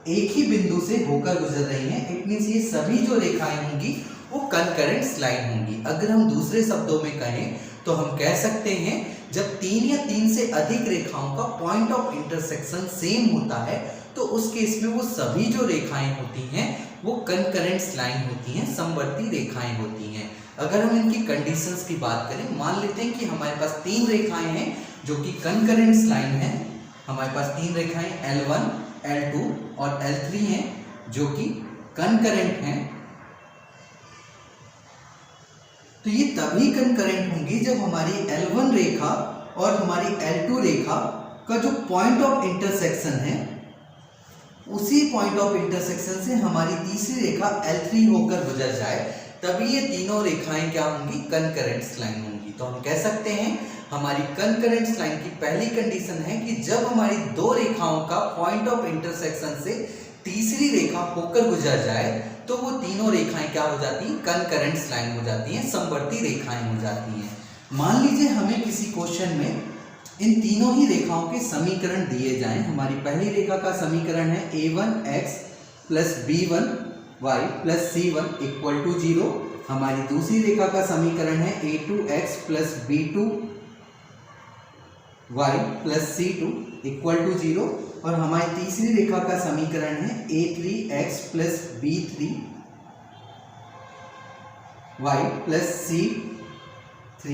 एक ही बिंदु से होकर गुजर रही हैं। इट मींस ये सभी जो रेखाएं होंगी वो कंकरेंट लाइन होंगी। अगर हम दूसरे शब्दों में कहें तो हम कह सकते हैं जब 3 या 3 से अधिक रेखाओं का पॉइंट ऑफ इंटरसेक्शन सेम होता है तो उस केस में वो सभी जो रेखाएं होती हैं वो कंकरेंट लाइन होती हैं, समवर्ती रेखाएं होती हैं। अगर हम इनकी कंडीशंस की बात करें, मान लेते हैं कि हमारे पास 3 रेखाएं हैं जो कि कंकरेंट लाइन है। हमारे पास 3 रेखाएं L1, L2 और L3 हैं जो कि कंकरेंट हैं। तो ये तभी कंकरेंट होंगी जब हमारी L1 रेखा और हमारी L2 रेखा का जो पॉइंट ऑफ इंटरसेक्शन है उसी पॉइंट ऑफ इंटरसेक्शन से हमारी तीसरी रेखा L3 होकर गुजर जाए, तभी ये तीनों रेखाएं क्या होंगी, कंकरेंट लाइन होंगी। तो हम कह सकते हैं हमारी कंकरेंट लाइन की पहली कंडीशन है कि जब हमारी 2 रेखाओं का पॉइंट ऑफ इंटरसेक्शन से तीसरी रेखा होकर गुजर जाए तो वो तीनों रेखाएं क्या हो जाती हैं, कंकरेंट लाइन हो जाती हैं, समवर्ती रेखाएं हो जाती हैं। मान लीजिए हमें किसी क्वेश्चन में इन तीनों ही रेखाओं के समीकरण दिए जाएं। हमारी पहली रेखा का समीकरण है a1x + b1y + c1 = 0। हमारी दूसरी रेखा का समीकरण है a2x + b2y + c2 = 0 और हमारी तीसरी रेखा का समीकरण है a3x + b3y + c3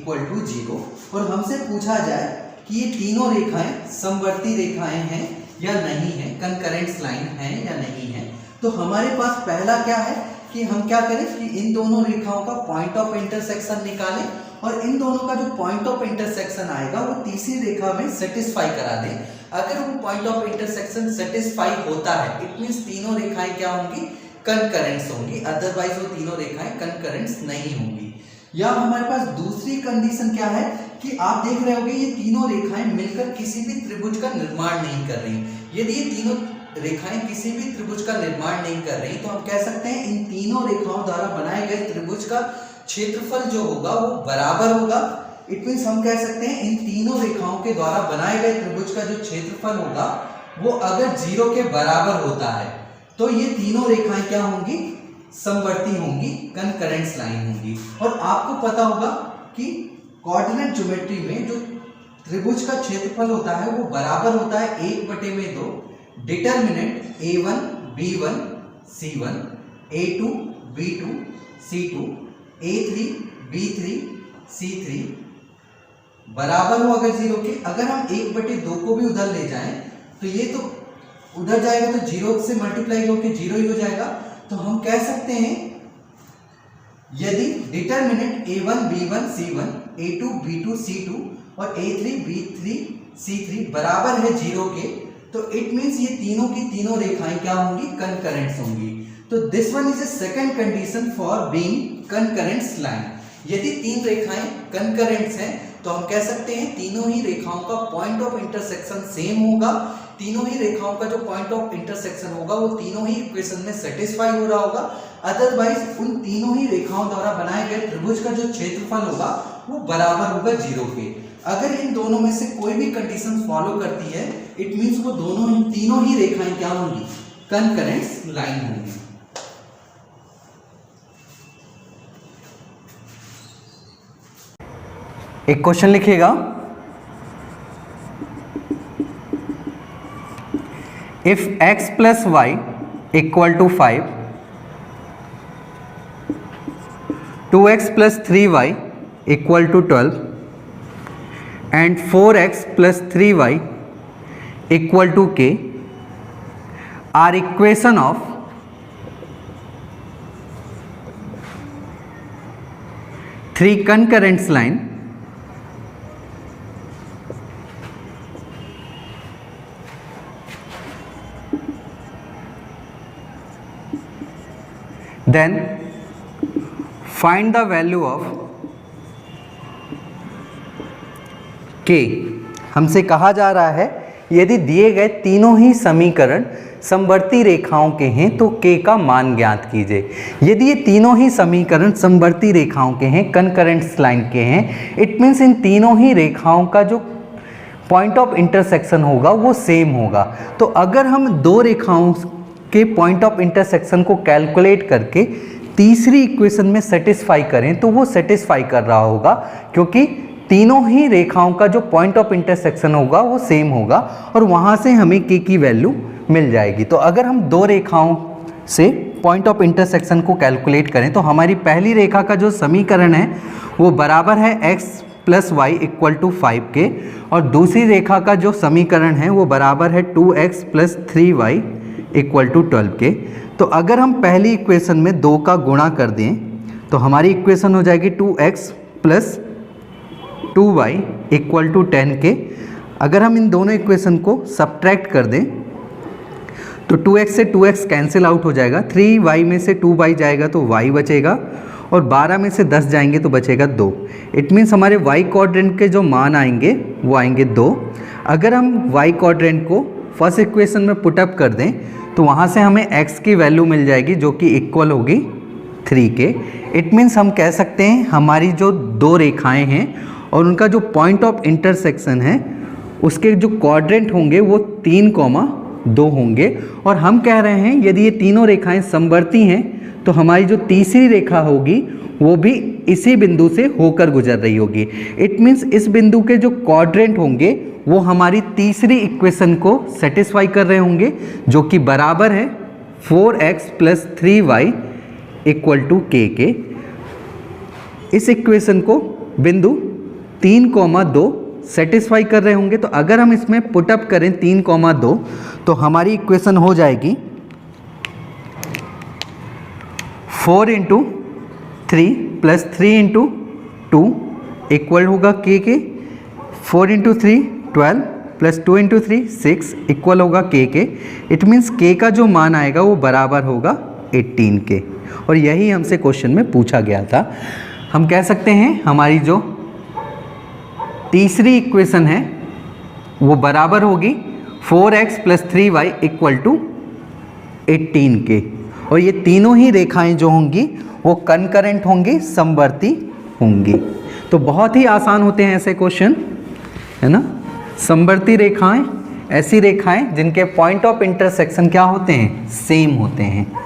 = 0। और हमसे पूछा जाए कि ये तीनों रेखाएं समवर्ती रेखाएं हैं या नहीं है, कंकरेंट लाइन है या नहीं है, तो हमारे पास पहला क्या है कि हम क्या करें कि इन दोनों रेखाओं का पॉइंट ऑफ इंटरसेक्शन निकालें और इन दोनों का जो पॉइंट ऑफ इंटरसेक्शन आएगा वो तीसरी रेखा में सेटिस्फाई करा दें। अगर वो पॉइंट ऑफ इंटरसेक्शन सेटिस्फाई होता है इट मींस तीनों रेखाएं क्या होंगी, कंकरेंट्स होंगी, अदरवाइज वो तीनों रेखाएं कंकरेंट्स नहीं होंगी। या हमारे पास दूसरी कंडीशन क्या है कि आप देख रहे होंगे ये तीनों रेखाएं मिलकर किसी भी त्रिभुज का निर्माण नहीं कर रही। यदि ये तीनों रेखाएं किसी भी त्रिभुज का निर्माण नहीं कर रही तो हम कह सकते हैं इन तीनों रेखाओं द्वारा बनाए गए त्रिभुज का क्षेत्रफल जो होगा वो बराबर होगा। इट मींस हम कह सकते हैं इन तीनों रेखाओं के द्वारा बनाए गए त्रिभुज का जो क्षेत्रफल होगा वो अगर 0 के बराबर होता है तो ये तीनों रेखाएं क्या होंगी, समवर्ती होंगी, कनकरेंस लाइन होंगी। और आपको पता होगा कि कोऑर्डिनेट ज्योमेट्री में जो त्रिभुज का क्षेत्रफल होता है वो बराबर होता है 1/2 determinant a1 b1 c1 a2 b2 c2 a3 b3 c3 बराबर हो अगर 0 के। अगर हम 1/2 को भी उधर ले जाएं तो ये तो उधर जाएगा तो 0 से मल्टीप्लाई होकर 0 ही हो जाएगा। तो हम कह सकते हैं यदि determinant a1 b1 c1 a2 b2 c2 और a3 b3 c3 बराबर है 0 के, तो इट मींस ये तीनों की तीनों रेखाएं क्या होंगी, कनकरेंट्स होंगी। तो this one is a second condition for being concurrents line. यदि तीन रेखाएं कनकरेंट्स हैं तो हम कह सकते हैं तीनों ही रेखाओं का पॉइंट ऑफ इंटरसेक्शन सेम होगा, तीनों ही रेखाओं का जो पॉइंट ऑफ इंटरसेक्शन होगा वो तीनों ही इक्वेशन में सेटिस्फाई हो रहा होगा। अदरवाइज उन तीनों ही रेखाओं द्वारा बनाए गए त्रिभुज का जो क्षेत्रफल होगा वो बराबर होगा 0 के। अगर इन दोनों में से कोई भी कंडीशन फॉलो करती है इट मींस वो तीनों ही रेखाएं क्या होंगी, कनकरेंस लाइन होंगी। एक क्वेश्चन लिखिएगा, if x plus y equal to 5, 2x plus 3y equal to 12 and 4x plus 3y equal to k are equation of three concurrent line then find the value of k। हमसे कहा जा रहा है यदि दिए गए तीनों ही समीकरण समवर्ती रेखाओं के हैं तो k का मान ज्ञात कीजिए। यदि ये तीनों ही समीकरण समवर्ती रेखाओं के हैं, कनकरेंट लाइन के हैं, इट मीन्स इन तीनों ही रेखाओं का जो पॉइंट ऑफ इंटरसेक्शन होगा वो सेम होगा। तो अगर हम दो रेखाओं के पॉइंट ऑफ इंटरसेक्शन को कैलकुलेट करके तीसरी इक्वेशन में सेटिस्फाई करें तो वो सेटिस्फाई कर रहा होगा, क्योंकि तीनों ही रेखाओं का जो पॉइंट ऑफ इंटरसेक्शन होगा वो सेम होगा और वहाँ से हमें k की वैल्यू मिल जाएगी। तो अगर हम दो रेखाओं से पॉइंट ऑफ इंटरसेक्शन को कैलकुलेट करें तो हमारी पहली रेखा का जो समीकरण है वो बराबर है x plus y equal to 5 के, और दूसरी रेखा का जो समीकरण है वो बराबर है 2x plus 3y equal to 12 के। तो अगर हम पहली इक्वेशन में 2 का गुणा कर दें तो हमारी इक्वेशन हो जाएगी 2x plus 2y equal to 10 के। अगर हम इन दोनों इक्वेशन को सब्ट्रैक्ट कर दें तो 2x से 2x कैंसिल आउट हो जाएगा, 3y में से 2y जाएगा तो y बचेगा और 12 में से 10 जाएंगे तो बचेगा 2। इट मीन्स हमारे y क्वाड्रेंट के जो मान आएंगे वो आएंगे 2। अगर हम y क्वाड्रेंट को फर्स्ट इक्वेशन में पुटअप कर दें तो वहाँ से हमें x की वैल्यू मिल जाएगी जो कि इक्वल होगी 3 के। इट मीन्स हम कह सकते हैं हमारी जो दो रेखाएं हैं और उनका जो पॉइंट ऑफ इंटरसेक्शन है उसके जो क्वाड्रेंट होंगे वो 3,2 होंगे। और हम कह रहे हैं यदि ये तीनों रेखाएं समवर्ती हैं तो हमारी जो तीसरी रेखा होगी वो भी इसी बिंदु से होकर गुजर रही होगी। इट मीन्स इस बिंदु के जो क्वाड्रेंट होंगे वो हमारी तीसरी इक्वेशन को सेटिस्फाई कर रहे होंगे जो कि बराबर है 4x plus 3y equal to k के। इस इक्वेशन को बिंदु 3,2 सेटिस्फाई कर रहे होंगे। तो अगर हम इसमें पुटअप करें 3,2 तो हमारी इक्वेशन हो जाएगी 4 इंटू 3 प्लस 3 इंटू 2 इक्वल होगा k के। 4 इंटू 3 12 प्लस 2 इंटू 3 6 इक्वल होगा k के। इट मीन्स k का जो मान आएगा वो बराबर होगा 18 के, और यही हमसे क्वेश्चन में पूछा गया था। हम कह सकते हैं हमारी जो तीसरी इक्वेशन है वो बराबर होगी 4x plus 3y equal to 18 के, और ये तीनों ही रेखाएं जो होंगी वो कनकरेंट होंगी, समवर्ती होंगी। तो बहुत ही आसान होते हैं ऐसे क्वेश्चन, है ना। समवर्ती रेखाएं ऐसी रेखाएं जिनके पॉइंट ऑफ इंटरसेक्शन क्या होते हैं, सेम होते हैं।